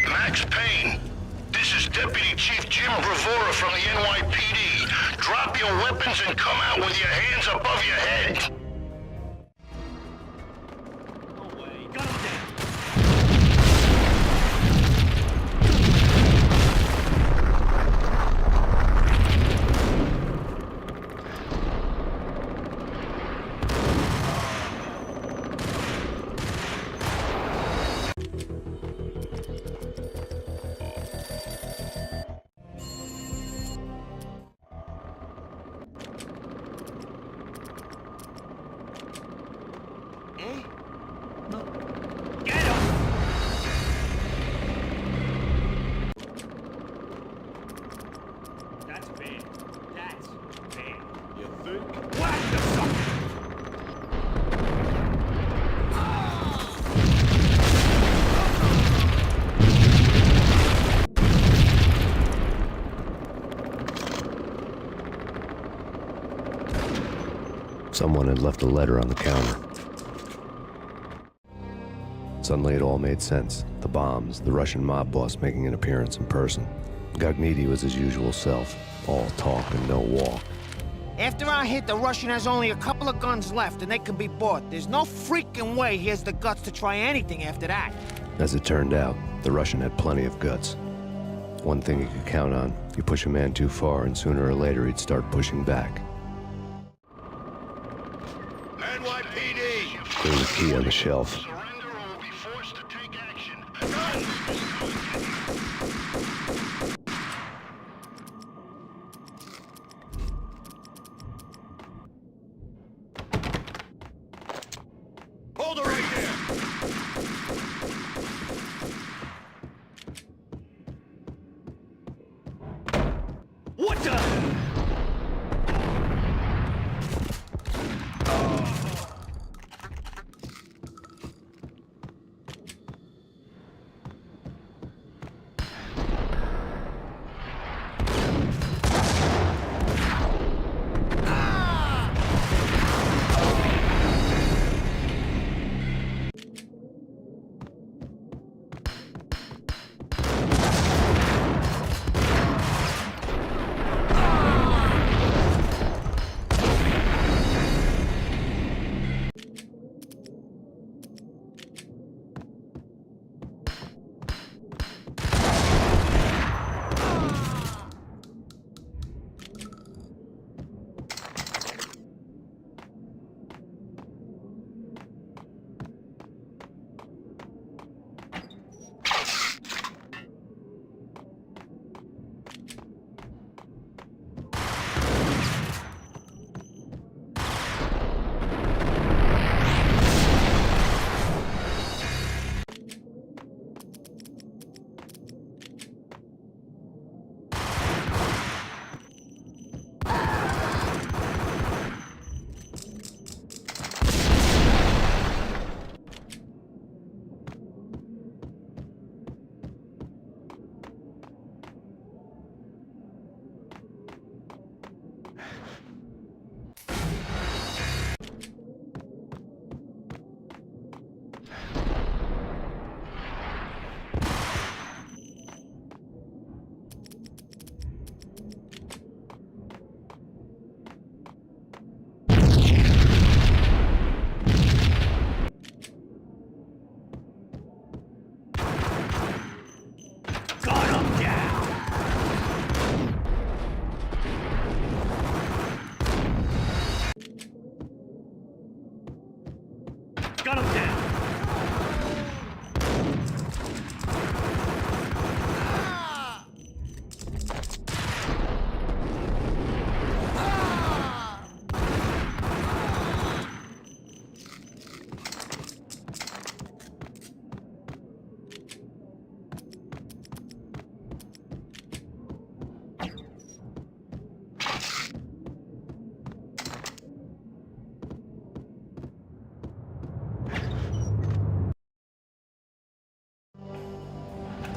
Speaker 10: Max Payne, this is Deputy Chief Jim Bravura from the NYPD. Drop your weapons and come out with your hands above your head.
Speaker 3: Someone had left a letter on the counter. Suddenly it all made sense. The bombs, the Russian mob boss making an appearance in person. Gagniti was his usual self, all talk and no walk.
Speaker 11: After our hit, the Russian has only a couple of guns left, and they can be bought. There's no freaking way he has the guts to try anything after that.
Speaker 3: As it turned out, the Russian had plenty of guts. One thing you could count on, you push a man too far and sooner or later he'd start pushing back.
Speaker 10: NYPD!
Speaker 3: There was a key on the shelf.
Speaker 10: Surrender or will be forced to take action.
Speaker 5: Hold her right there! What the?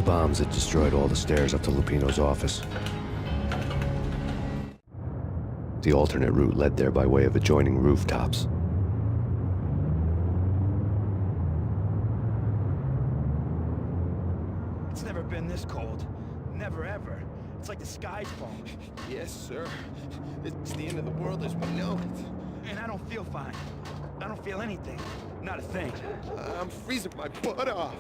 Speaker 3: bombs had destroyed all the stairs up to Lupino's office. The alternate route led there by way of adjoining rooftops.
Speaker 5: It's never been this cold. Never ever. It's like the sky's falling.
Speaker 8: Yes, sir. It's the end of the world as we know it.
Speaker 5: And I don't feel fine. I don't feel anything. Not a thing.
Speaker 8: I'm freezing my butt off.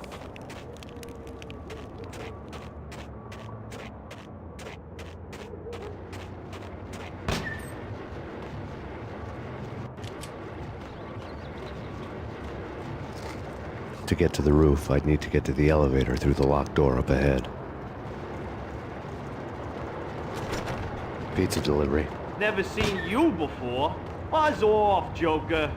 Speaker 3: To get to the roof, I'd need to get to the elevator through the locked door up ahead. Pizza delivery.
Speaker 17: Never seen you before. Buzz off, Joker.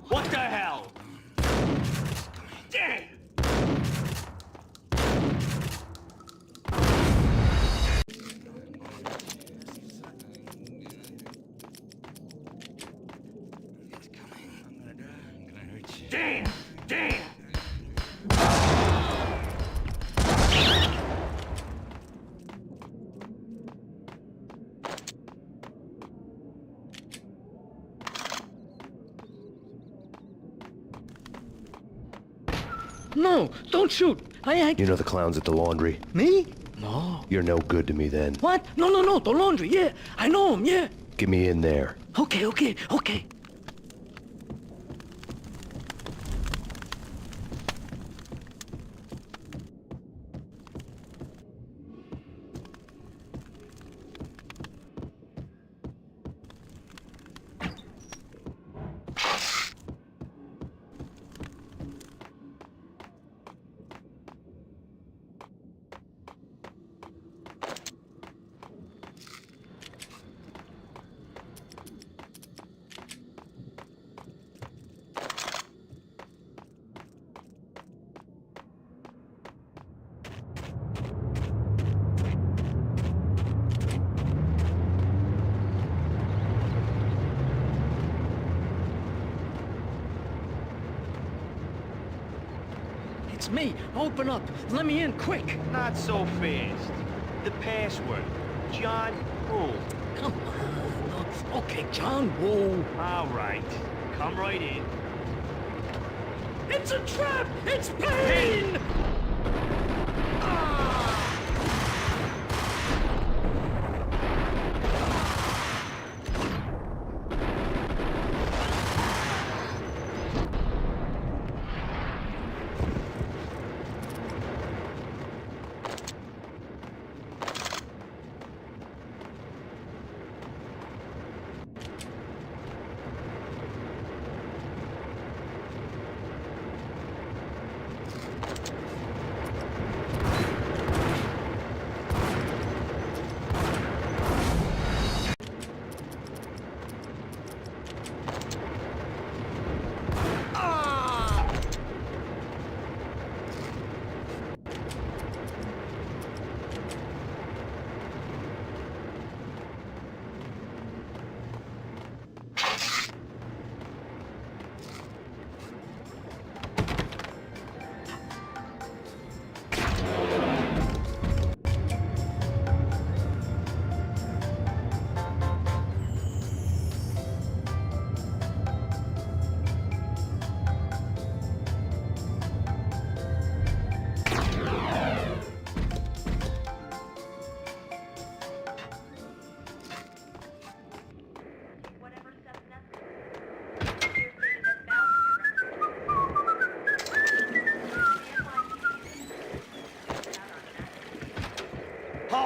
Speaker 17: What the hell? Damn! Damn! Damn!
Speaker 14: No, don't shoot. I...
Speaker 3: You know the clowns at the laundry?
Speaker 14: Me? No.
Speaker 3: You're no good to me then.
Speaker 14: What? No, the laundry, yeah. I know him, yeah.
Speaker 3: Get me in there.
Speaker 14: Okay. It's me. Open up. Let me in, quick.
Speaker 17: Not so fast. The password. John Woo.
Speaker 14: Come on. Okay, John Woo.
Speaker 17: All right. Come right in.
Speaker 14: It's a trap! It's Payne!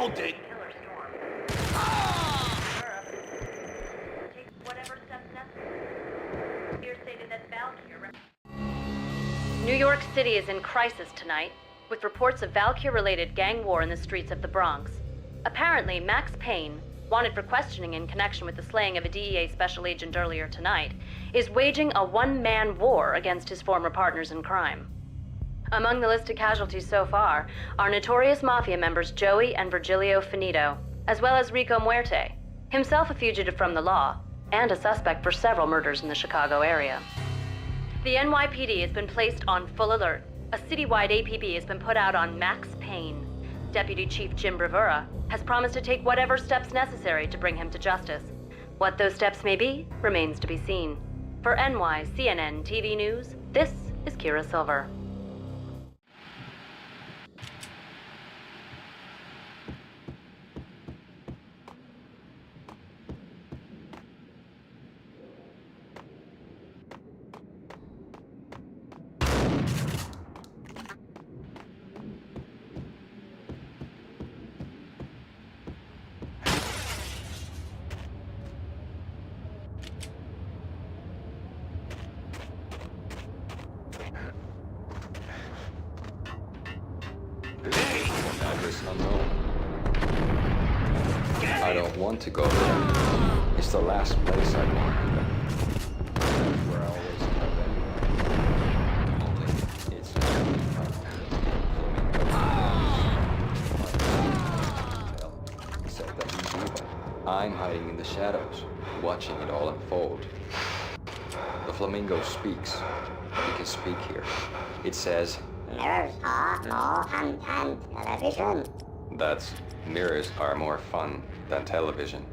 Speaker 17: hold it.
Speaker 1: Killer Storm. Take whatever steps necessary. Here stated that Valkyrie.
Speaker 13: New York City is in crisis tonight, with reports of Valkyrie-related gang war in the streets of the Bronx. Apparently, Max Payne, wanted for questioning in connection with the slaying of a DEA special agent earlier tonight, is waging a one-man war against his former partners in crime. Among the listed casualties so far are notorious mafia members Joey and Virgilio Finito, as well as Rico Muerte, himself a fugitive from the law, and a suspect for several murders in the Chicago area. The NYPD has been placed on full alert. A citywide APB has been put out on Max Payne. Deputy Chief Jim Bravura has promised to take whatever steps necessary to bring him to justice. What those steps may be remains to be seen. For NYCNN TV News, this is Kira Silver.
Speaker 18: Address unknown. I don't want to go there. It's the last place I want to go. That's where I always end up anyway. Only it's except that he's evil. I'm hiding in the shadows, watching it all unfold. The flamingo speaks. He can speak here. It says, "Mirrors are more fun than television." Mirrors are more fun than television.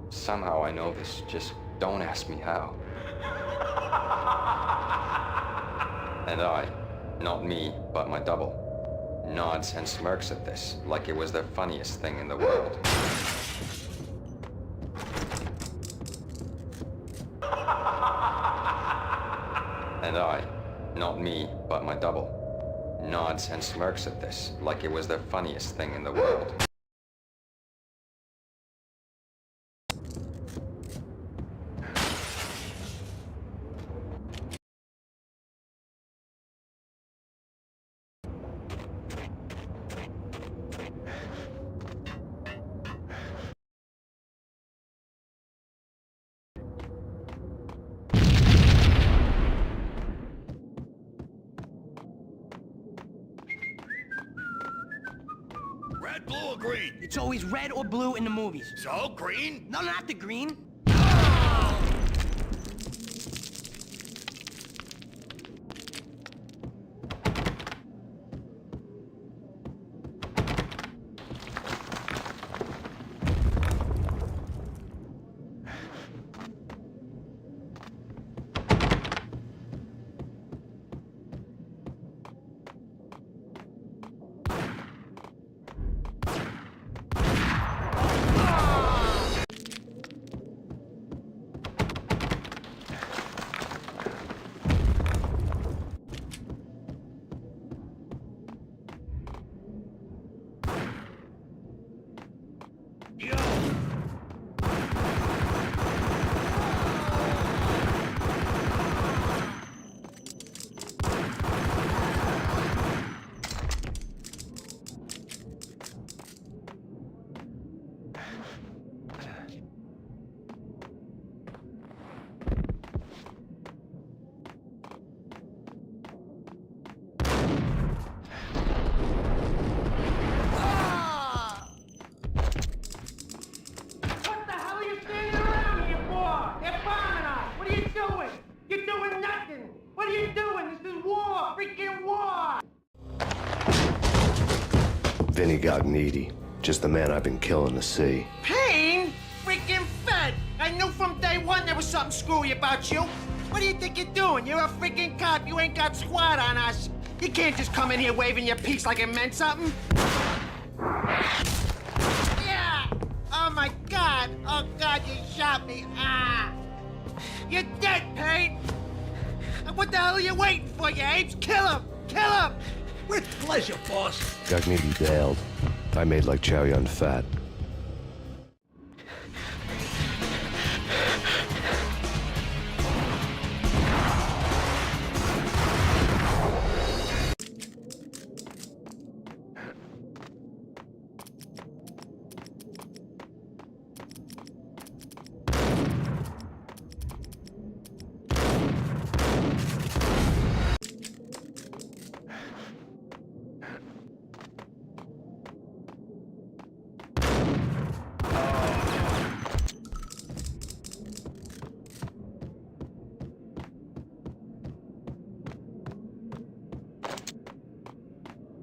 Speaker 18: Somehow I know this, just don't ask me how. And I, not me, but my double, nods and smirks at this like it was the funniest thing in the world. And I, not me, but my double, nods and smirks at this like it was the funniest thing in the world.
Speaker 10: Red, blue, or green?
Speaker 9: It's always red or blue in the movies.
Speaker 10: So, green?
Speaker 9: No, not the green.
Speaker 3: Vinny got needy. Just the man I've been killing to see.
Speaker 11: Payne? Freaking fed! I knew from day one there was something screwy about you. What do you think you're doing? You're a freaking cop. You ain't got squad on us. You can't just come in here waving your piece like it meant something. Yeah! Oh my God! Oh God, you shot me! Ah! You're dead, Payne! What the hell are you waiting for, you apes? Kill him! Kill him!
Speaker 17: With pleasure, boss.
Speaker 3: Got needy bailed. I made like Chow Yun Fat.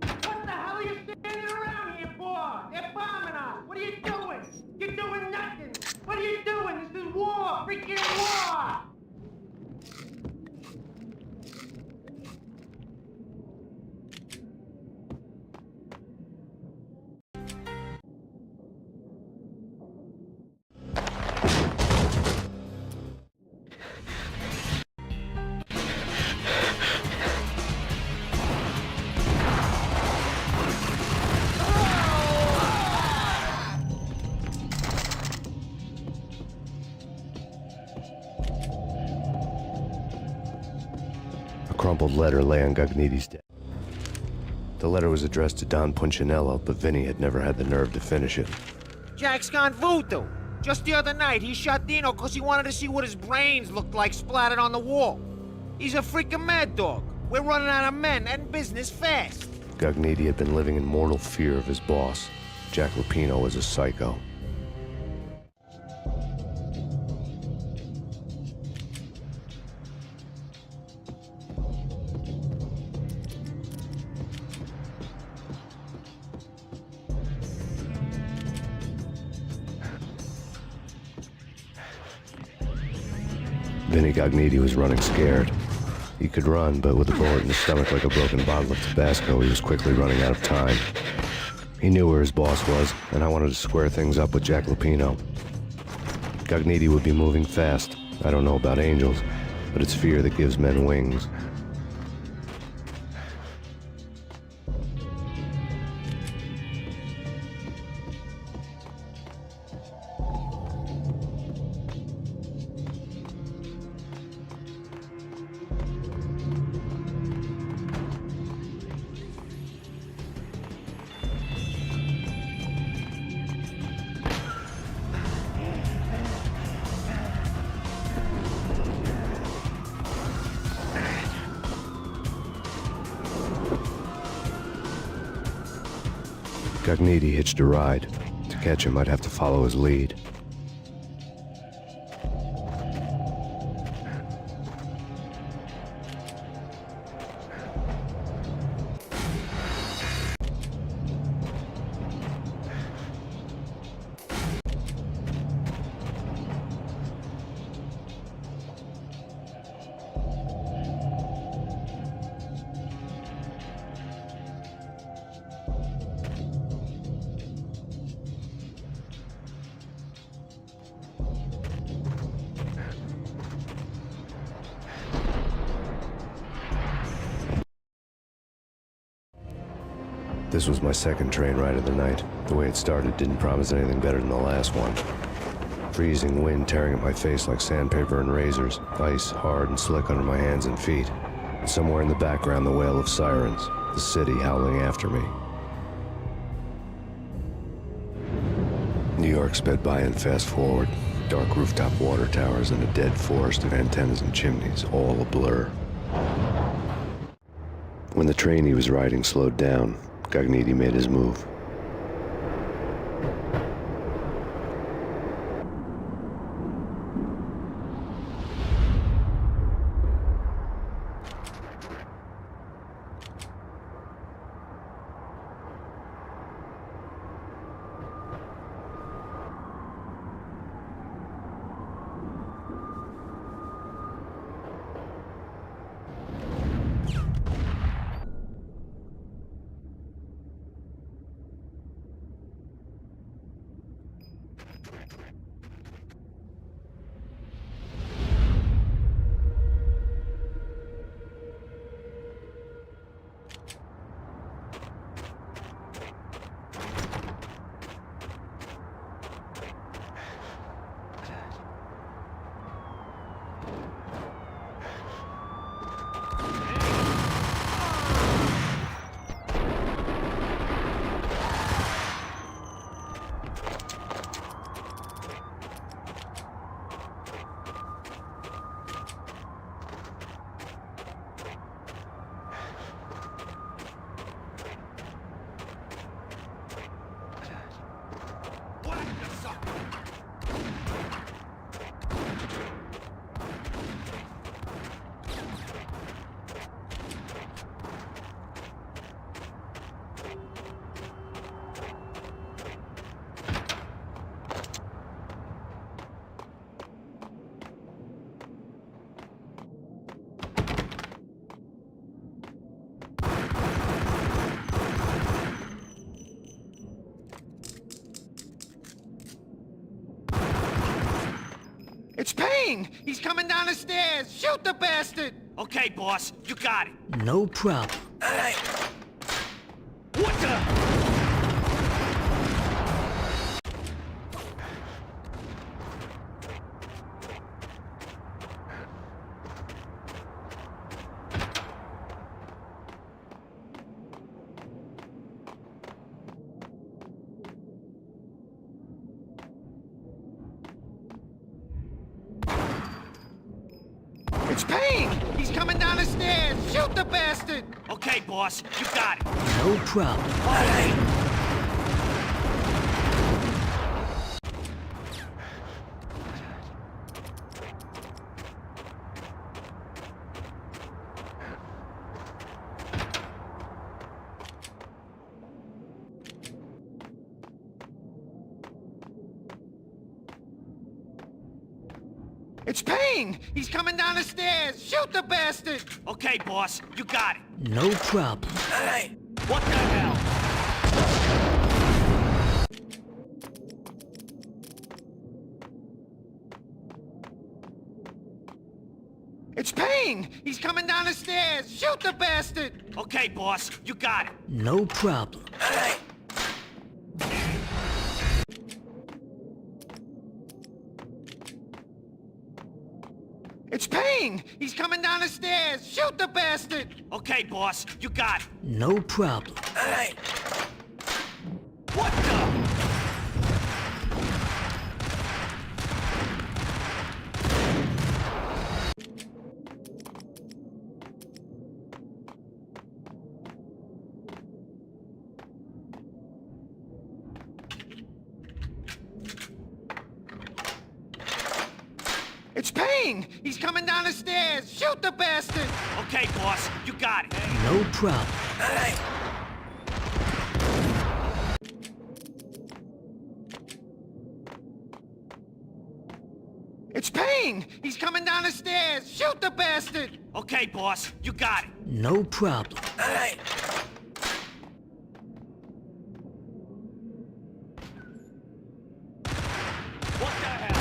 Speaker 11: What the hell are you standing around here for? They're bombing us. What are you doing? You're doing nothing. What are you doing? This is war. Freaking war.
Speaker 3: A crumpled letter lay on Gagniti's desk. The letter was addressed to Don Punchinello, but Vinny had never had the nerve to finish it.
Speaker 11: Jack's gone voodoo. Just the other night, he shot Dino because he wanted to see what his brains looked like splattered on the wall. He's a freaking mad dog. We're running out of men and business fast.
Speaker 3: Gagniti had been living in mortal fear of his boss. Jack Lupino was a psycho. Vinny Gagniti was running scared. He could run, but with a bullet in his stomach like a broken bottle of Tabasco, he was quickly running out of time. He knew where his boss was, and I wanted to square things up with Jack Lupino. Gagniti would be moving fast. I don't know about angels, but it's fear that gives men wings. Gagniti hitched a ride. To catch him, I'd have to follow his lead. This was my second train ride of the night. The way it started didn't promise anything better than the last one. Freezing wind tearing at my face like sandpaper and razors, ice hard and slick under my hands and feet. And somewhere in the background, the wail of sirens, the city howling after me. New York sped by in fast forward. Dark rooftop water towers and a dead forest of antennas and chimneys, all a blur. When the train he was riding slowed down, Gagniti made his move.
Speaker 11: It's Payne! He's coming down the stairs! Shoot the bastard! Okay, boss, you got it.
Speaker 14: No problem.
Speaker 11: What the? It's Payne! He's coming down the stairs! Shoot the bastard! Okay, boss, you got it.
Speaker 14: No problem.
Speaker 11: It's Payne! He's coming down the stairs! Shoot the bastard! Okay, boss, you got it.
Speaker 14: No problem.
Speaker 11: What the hell? It's Payne! He's coming down the stairs! Shoot the bastard! Okay, boss, you got it.
Speaker 14: No problem.
Speaker 11: It's Payne! He's coming down the stairs! Shoot the bastard! Okay, boss, you got it.
Speaker 14: No problem.
Speaker 11: What the? It's Payne! He's coming down the stairs! Shoot the bastard! Okay, boss, you got it.
Speaker 14: No problem.
Speaker 11: It's Payne! He's coming down the stairs! Shoot the bastard! Okay, boss, you got it.
Speaker 14: No problem.
Speaker 11: What the hell?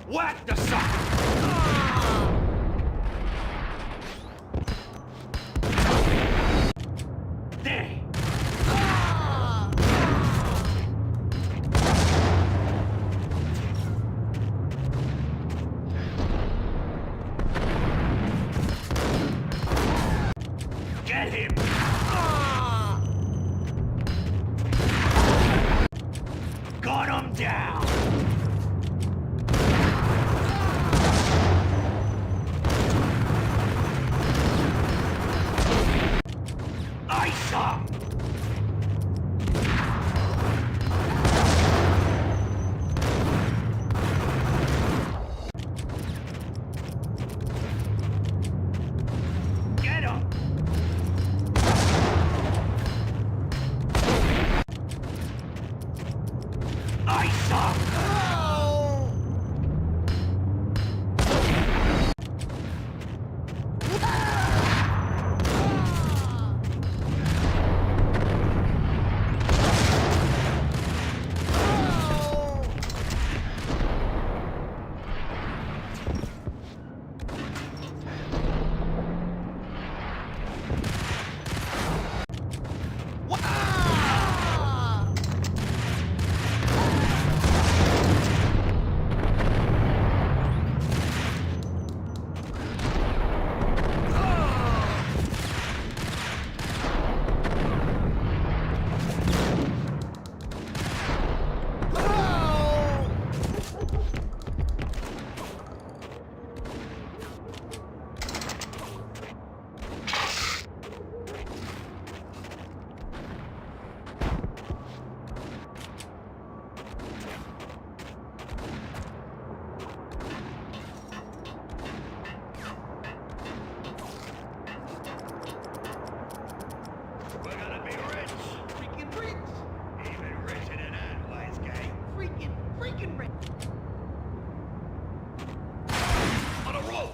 Speaker 17: Whack the sucker! There! Get him! Got him down! Ice him! Get him! Ice him! We're gonna be rich! Freaking rich! Even richer than that, wise guy. Freaking rich! On a roll!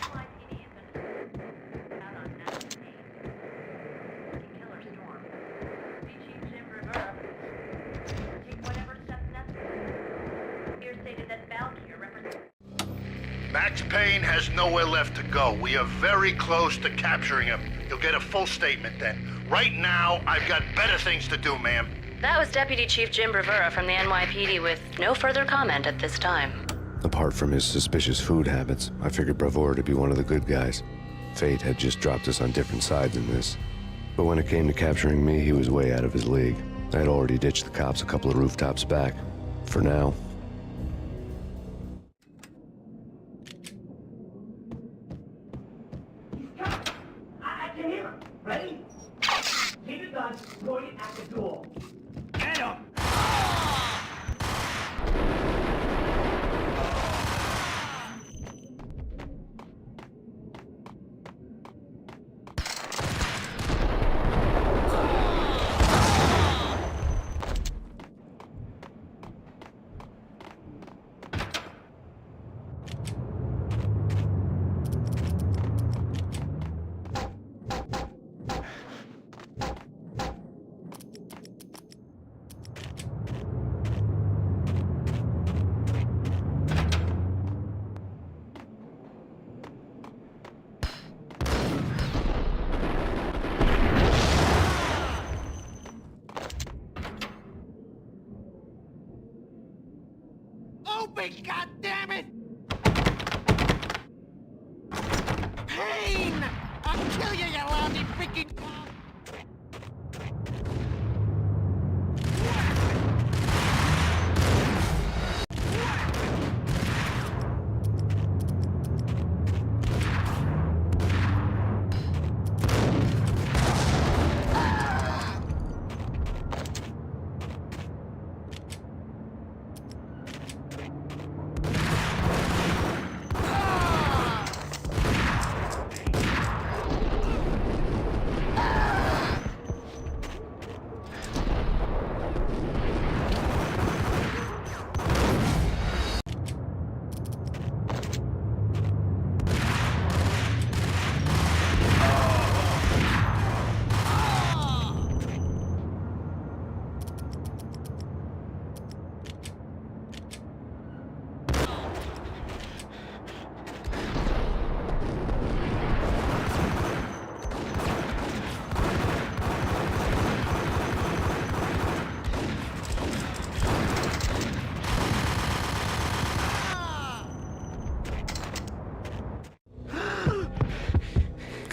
Speaker 1: NYPD has been out on Masterlist. Killer storm. Chief Jim Rivera. Take whatever steps necessary. Here stated that Valkyr represents.
Speaker 10: Max Payne has nowhere left to go. We are very close to capturing him. You'll get a full statement then. Right now, I've got better things to do, ma'am.
Speaker 13: That was Deputy Chief Jim Rivera from the NYPD with no further comment at this time.
Speaker 3: Apart from his suspicious food habits, I figured Bravura to be one of the good guys. Fate had just dropped us on different sides in this. But when it came to capturing me, he was way out of his league. I had already ditched the cops a couple of rooftops back. For now.
Speaker 11: I can hear him. Ready? Keep it done. Point it at the door.
Speaker 17: Get him!
Speaker 11: Open, goddammit! Payne! I'll kill you, you lousy freaking...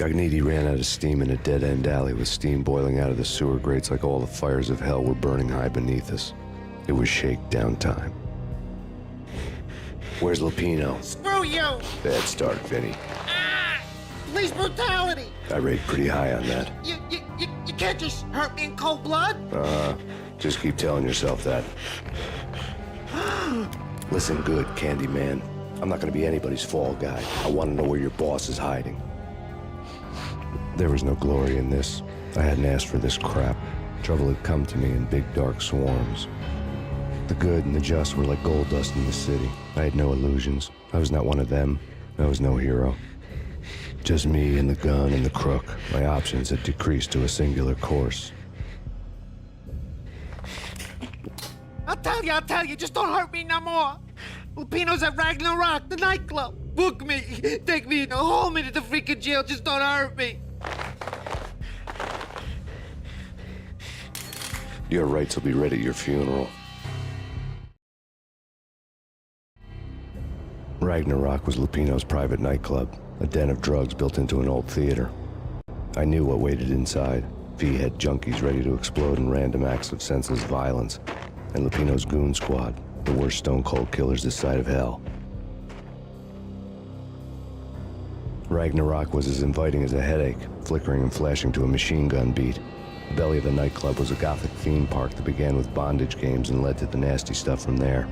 Speaker 3: Cogniti ran out of steam in a dead-end alley with steam boiling out of the sewer grates like all the fires of hell were burning high beneath us. It was shakedown time. Where's Lupino?
Speaker 11: Screw you!
Speaker 3: Bad start, Vinny.
Speaker 11: Police brutality!
Speaker 3: I rate pretty high on that.
Speaker 11: You can't just hurt me in cold blood?
Speaker 3: Just keep telling yourself that. Listen good, Candyman. I'm not gonna be anybody's fall guy. I want to know where your boss is hiding. There was no glory in this. I hadn't asked for this crap. Trouble had come to me in big dark swarms. The good and the just were like gold dust in the city. I had no illusions. I was not one of them. I was no hero. Just me and the gun and the crook. My options had decreased to a singular course.
Speaker 11: I'll tell you, just don't hurt me no more. Lupino's at Ragnarok, the nightclub. Book me, take me home into the freaking jail, just don't hurt me.
Speaker 3: Your rights will be read at your funeral. Ragnarok was Lupino's private nightclub, a den of drugs built into an old theater. I knew what waited inside. V-head junkies ready to explode in random acts of senseless violence, and Lupino's goon squad, the worst stone-cold killers this side of hell. Ragnarok was as inviting as a headache, flickering and flashing to a machine gun beat. The belly of the nightclub was a gothic theme park that began with bondage games and led to the nasty stuff from there.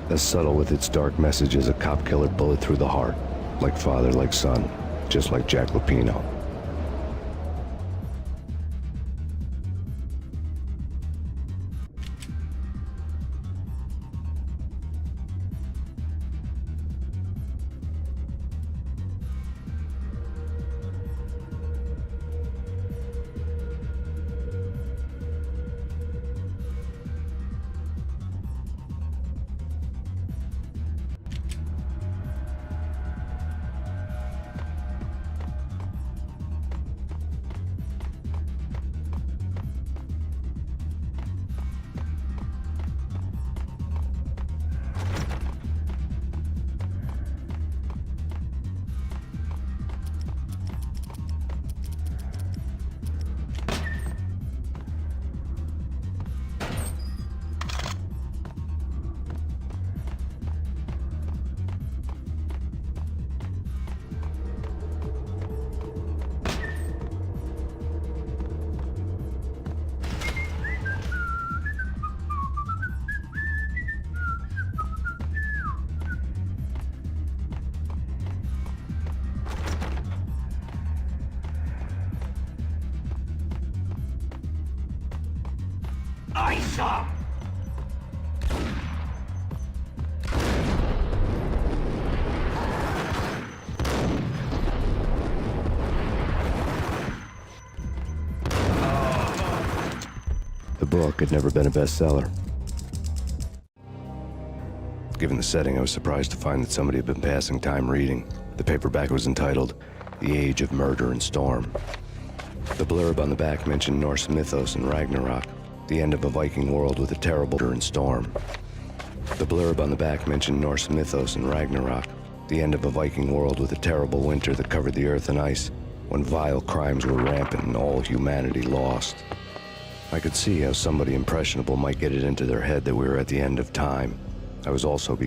Speaker 3: As subtle with its dark message as a cop-killer bullet through the heart. Like father, like son. Just like Jack Lupino.
Speaker 17: Stop!
Speaker 3: The book had never been a bestseller. Given the setting, I was surprised to find that somebody had been passing time reading. The paperback was entitled, The Age of Murder and Storm. The blurb on the back mentioned Norse mythos and Ragnarok, the end of a Viking world with a terrible winter and storm. The blurb on the back mentioned Norse mythos and Ragnarok, the end of a Viking world with a terrible winter that covered the earth in ice, when vile crimes were rampant and all humanity lost. I could see how somebody impressionable might get it into their head that we were at the end of time. I was also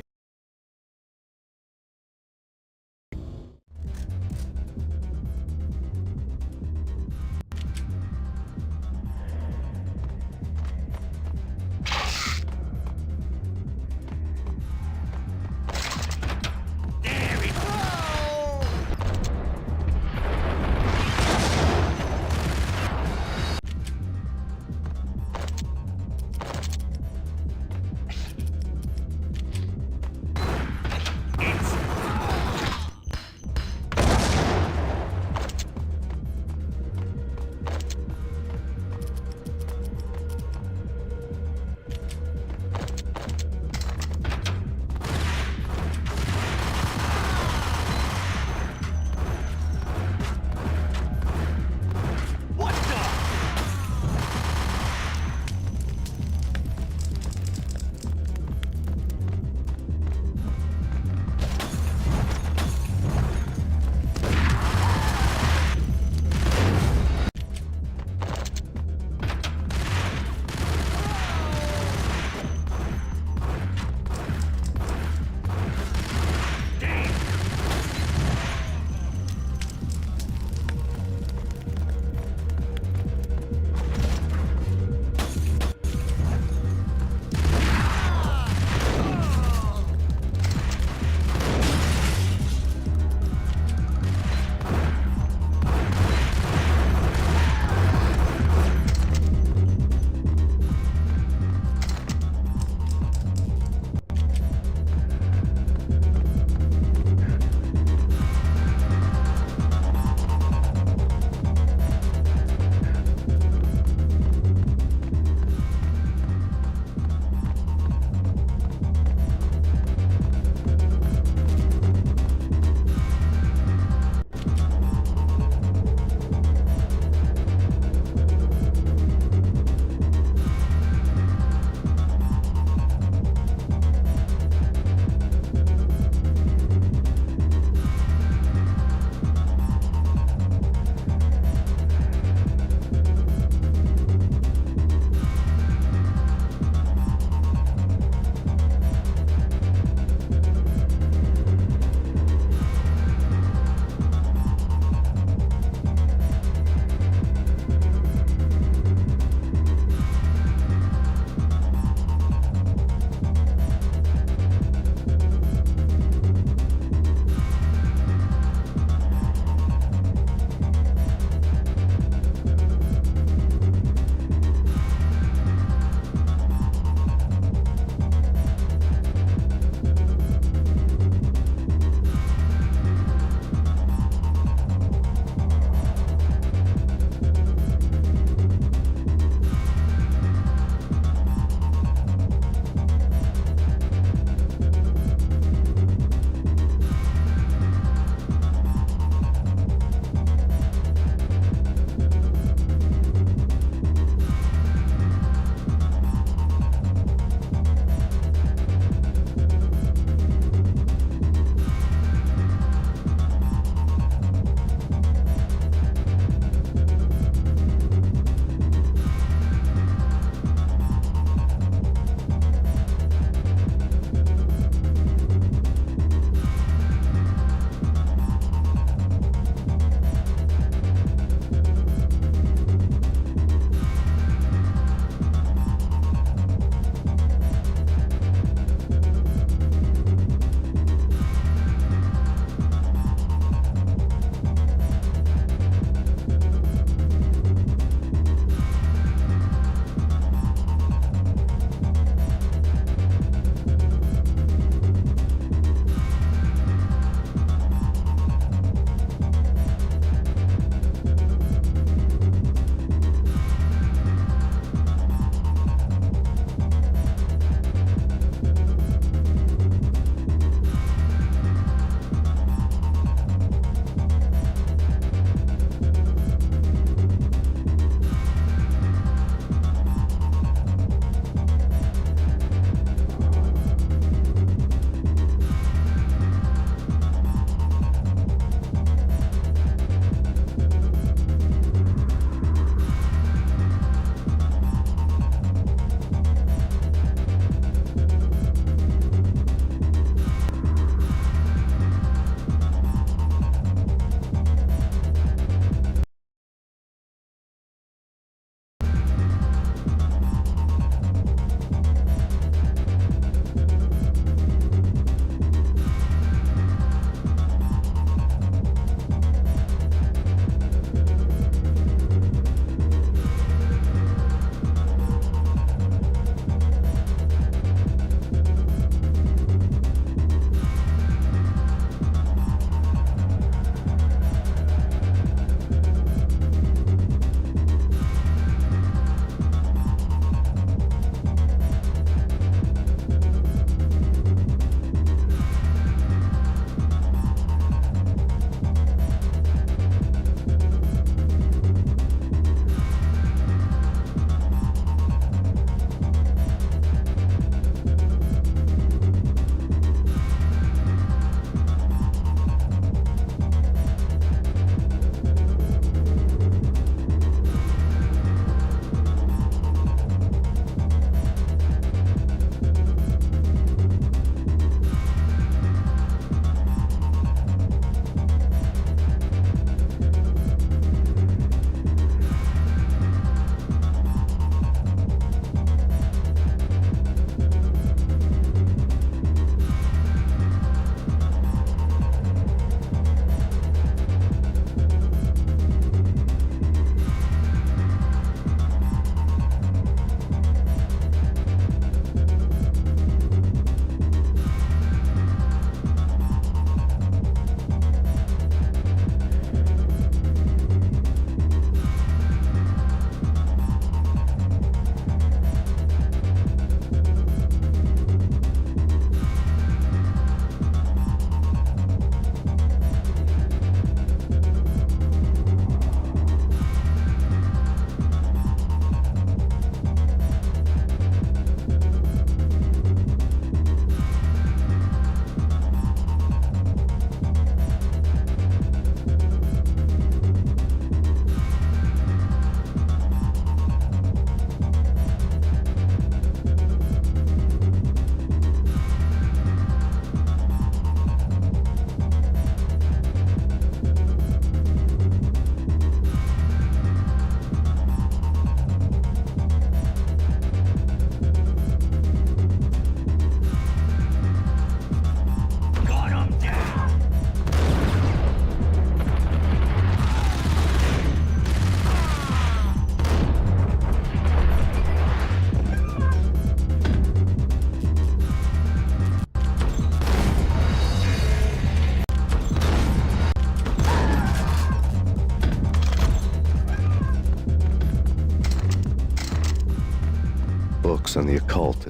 Speaker 3: books on the occult.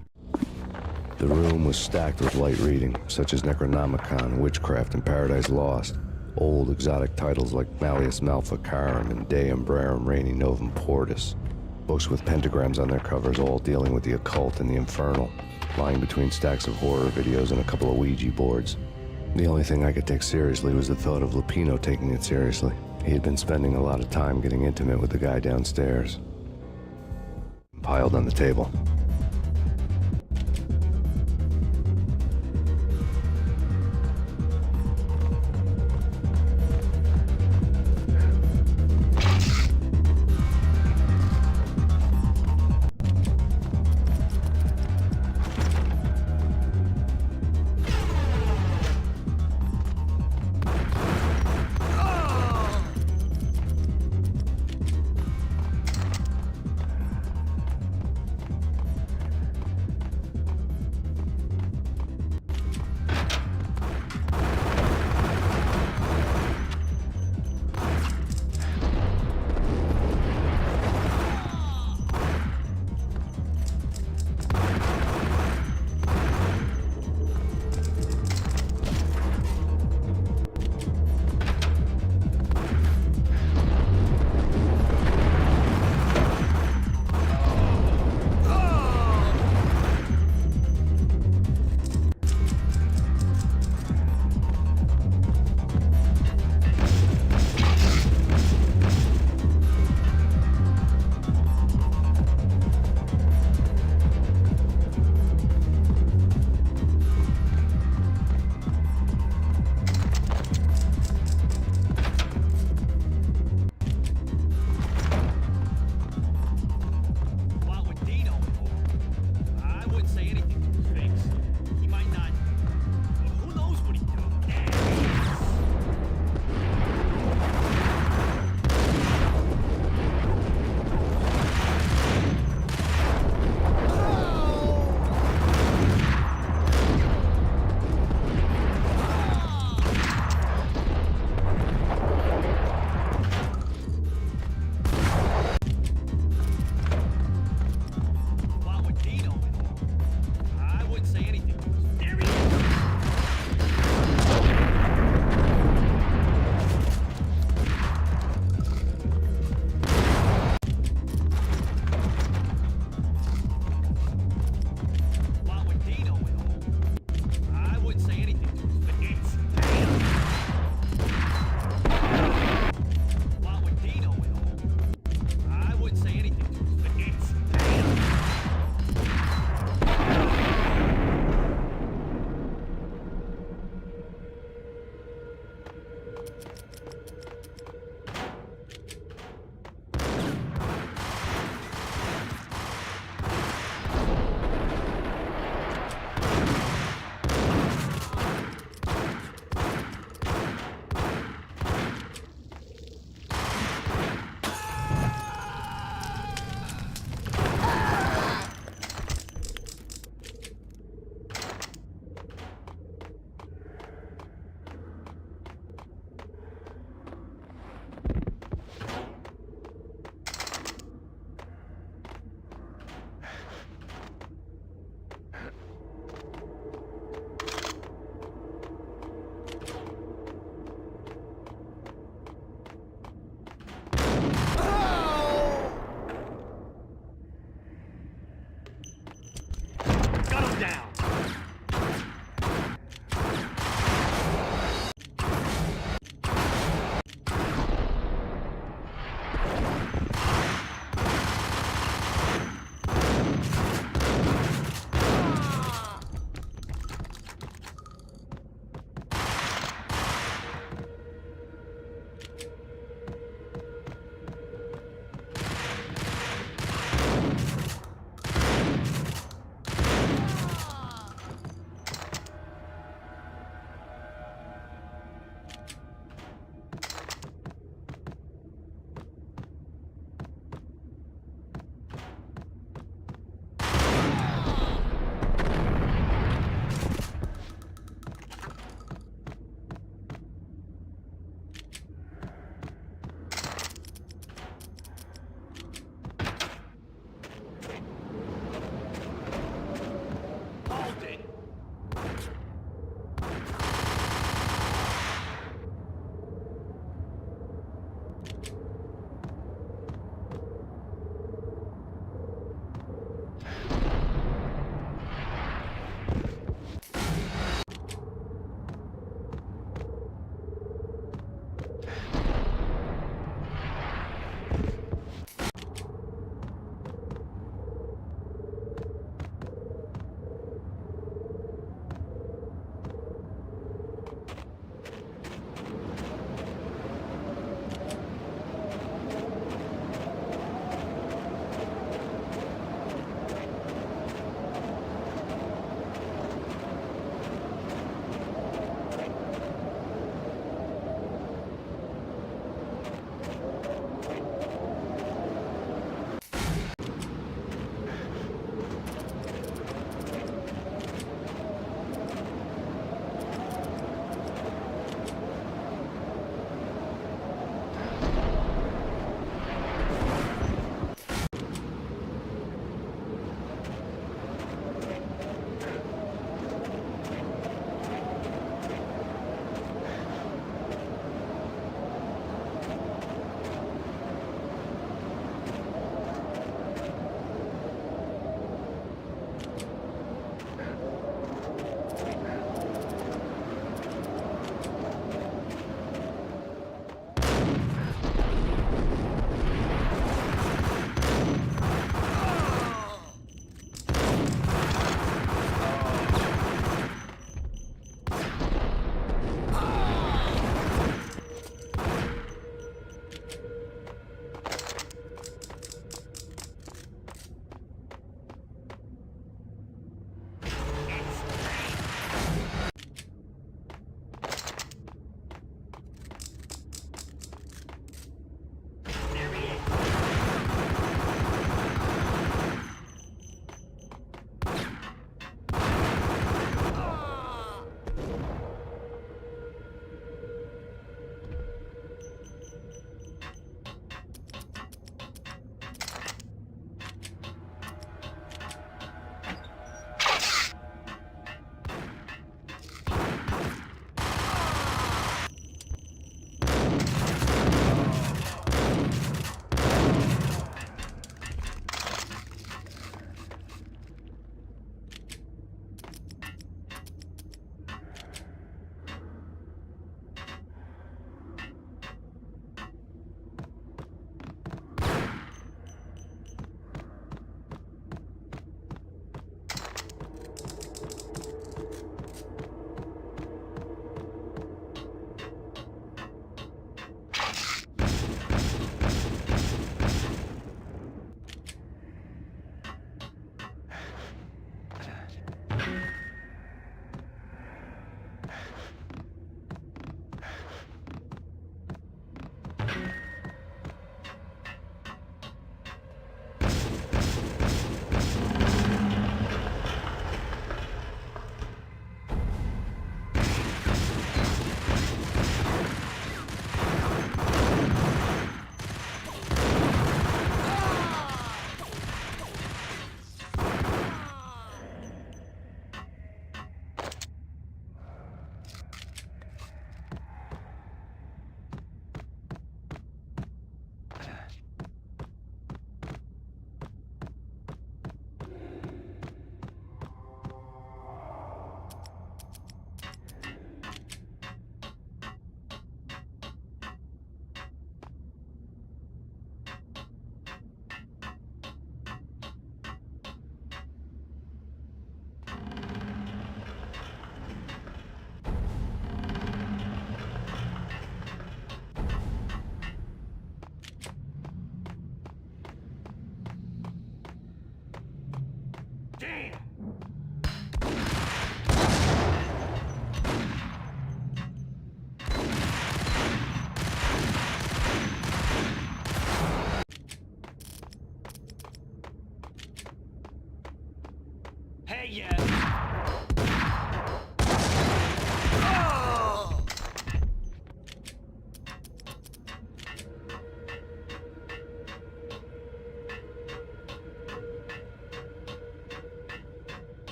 Speaker 3: The room was stacked with light reading, such as Necronomicon, Witchcraft, and Paradise Lost. Old exotic titles like Malleus Maleficarum and De Umbrarum Reini Novum Portus. Books with pentagrams on their covers, all dealing with the occult and the infernal, lying between stacks of horror videos and a couple of Ouija boards. The only thing I could take seriously was the thought of Lupino taking it seriously. He had been spending a lot of time getting intimate with the guy downstairs. Piled on the table.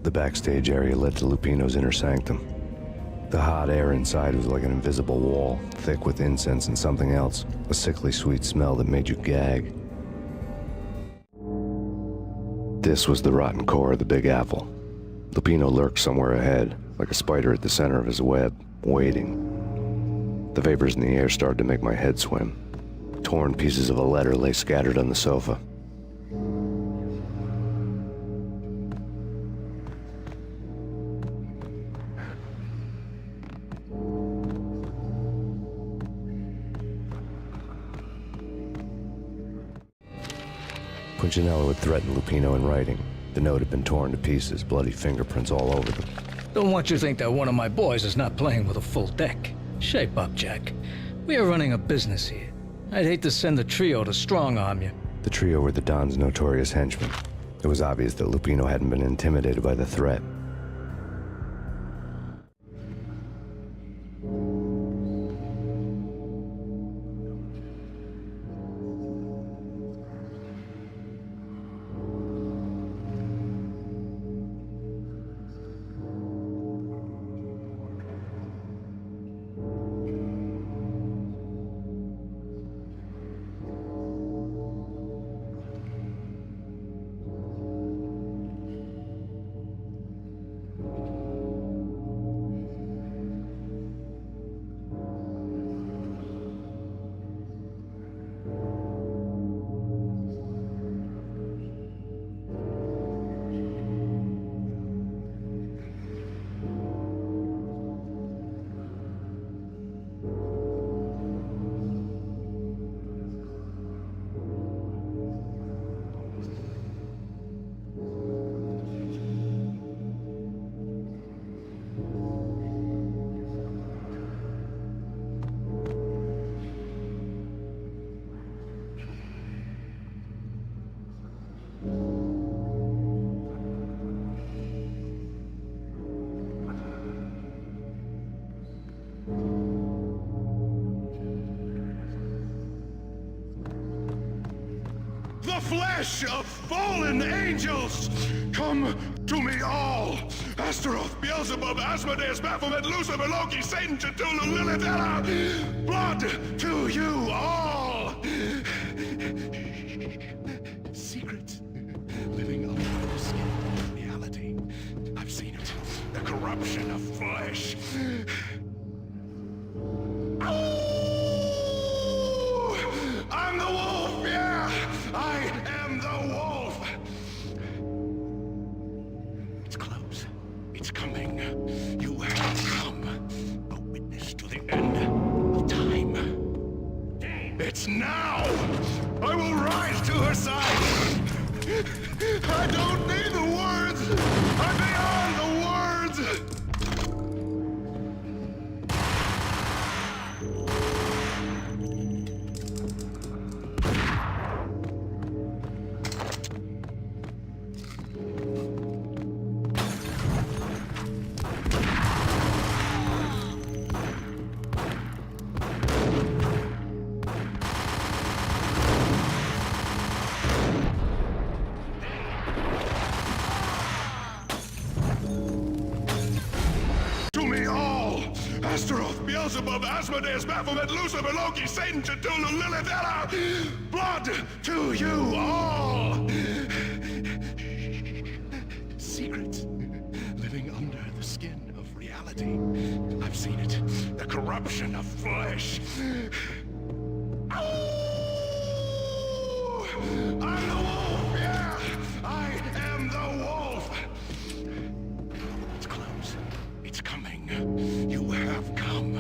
Speaker 3: The backstage area led to Lupino's inner sanctum. The hot air inside was like an invisible wall, thick with incense and something else, a sickly sweet smell that made you gag. This was the rotten core of the Big Apple. Lupino lurked somewhere ahead, like a spider at the center of his web, waiting. The vapors in the air started to make my head swim. Torn pieces of a letter lay scattered on the sofa. Punchinello had threatened Lupino in writing. The note had been torn to pieces, bloody fingerprints all over them.
Speaker 14: Don't want you to think that one of my boys is not playing with a full deck. Shape up, Jack. We are running a business here. I'd hate to send the trio to strong-arm you.
Speaker 3: The trio were the Don's notorious henchmen. It was obvious that Lupino hadn't been intimidated by the threat.
Speaker 6: The flesh of fallen angels! Come to me all! Astaroth, Beelzebub, Asmodeus, Baphomet, Lucifer, Loki, Satan, Cthulhu, Lilith, Ella! Blood to you all! Secret living under the skin of reality. I've seen it. The corruption of flesh. I'm the wolf, yeah! I am the wolf! It's close. It's coming. You have come. A witness to the end of time. It's now! I will rise to her side! I don't need the words! I'm beyond the words! Astaroth, Beelzebub, Asmodeus, Baphomet, Lucifer, Loki, Satan, Cthulhu, Lilith, Ella! Blood to you all! Secret living under the skin of reality. I've seen it. The corruption of flesh. I'm the wolf, yeah! I am the wolf! It's close. It's coming. You have come.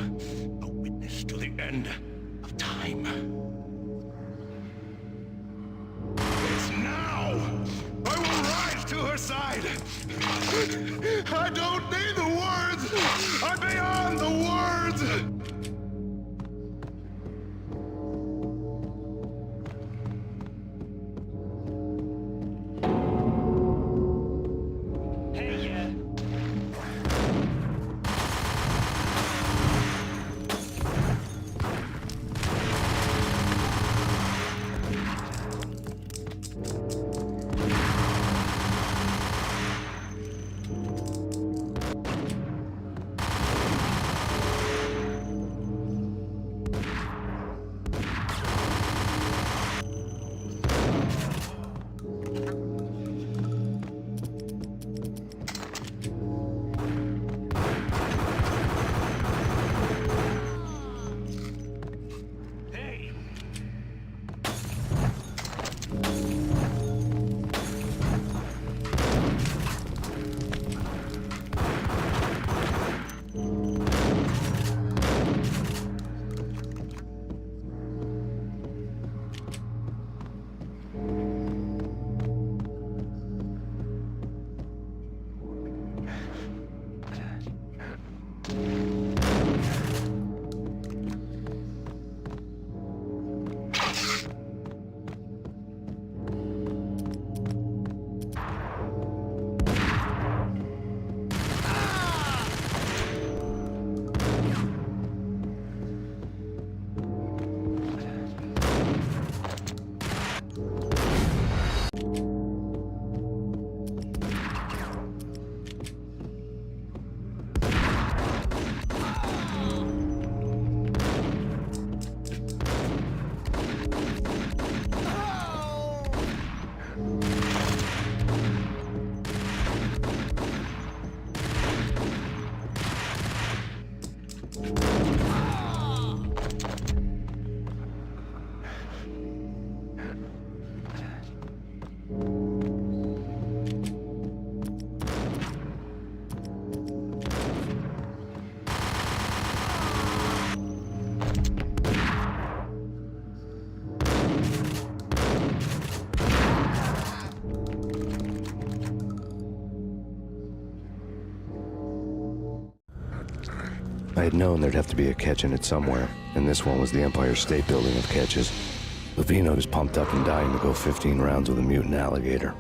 Speaker 6: A witness to the end of time. It's now! I will rise to her side! I don't need the words! are beyond the words!
Speaker 3: I had known there'd have to be a catch in it somewhere, and this one was the Empire State Building of catches. Lupino was pumped up and dying to go 15 rounds with a mutant alligator.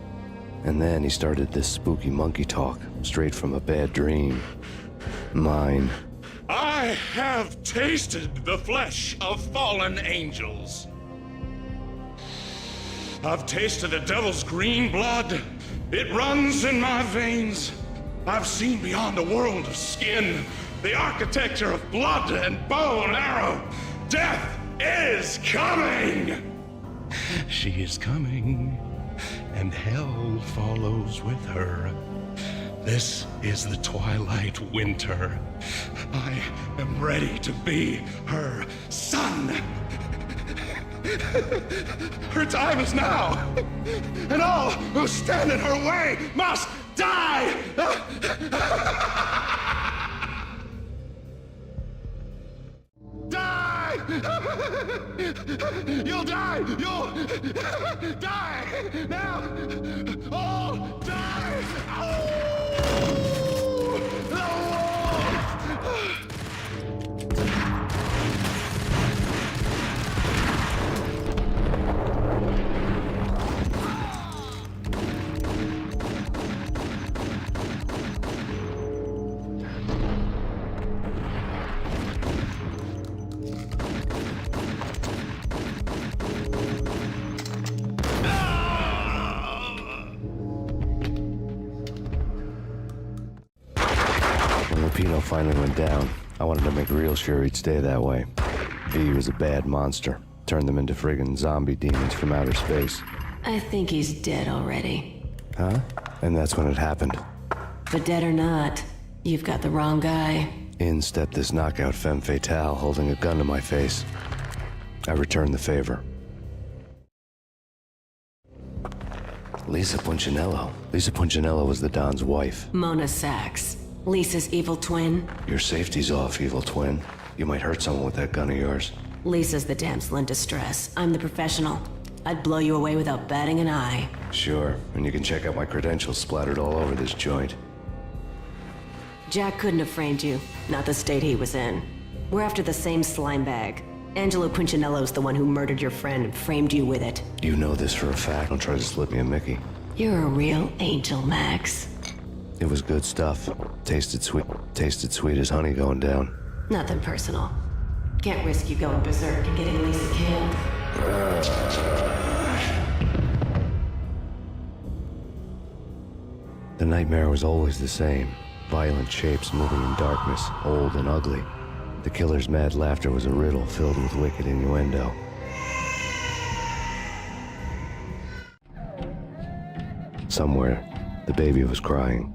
Speaker 3: And then he started this spooky monkey talk, straight from a bad dream. Mine.
Speaker 6: I have tasted the flesh of fallen angels. I've tasted the devil's green blood. It runs in my veins. I've seen beyond a world of skin, the architecture of blood and bow and arrow. Death is coming! She is coming, and hell follows with her. This is the twilight winter. I am ready to be her son. Her time is now, and all who stand in her way must die! Die! You'll die! You'll die! Now! All die! Oh! No!
Speaker 3: Lupino finally went down. I wanted to make real sure he'd stay that way. V was a bad monster. Turned them into friggin' zombie demons from outer space.
Speaker 19: I think he's dead already.
Speaker 3: Huh? And that's when it happened.
Speaker 19: But dead or not, you've got the wrong guy.
Speaker 3: In stepped this knockout femme fatale holding a gun to my face. I returned the favor. Lisa Punchinello. Lisa Punchinello was the Don's wife.
Speaker 19: Mona Sachs. Lisa's evil twin.
Speaker 3: Your safety's off, evil twin. You might hurt someone with that gun of yours.
Speaker 19: Lisa's the damsel in distress. I'm the professional. I'd blow you away without batting an eye.
Speaker 3: Sure, and you can check out my credentials splattered all over this joint.
Speaker 19: Jack couldn't have framed you. Not the state he was in. We're after the same slime bag. Angelo Quincinello's the one who murdered your friend and framed you with it.
Speaker 3: You know this for a fact. Don't try to slip me a Mickey.
Speaker 19: You're a real angel, Max.
Speaker 3: It was good stuff. Tasted sweet as honey going down.
Speaker 19: Nothing personal. Can't risk you going berserk and getting Lisa killed.
Speaker 3: The nightmare was always the same. Violent shapes moving in darkness, old and ugly. The killer's mad laughter was a riddle filled with wicked innuendo. Somewhere, the baby was crying.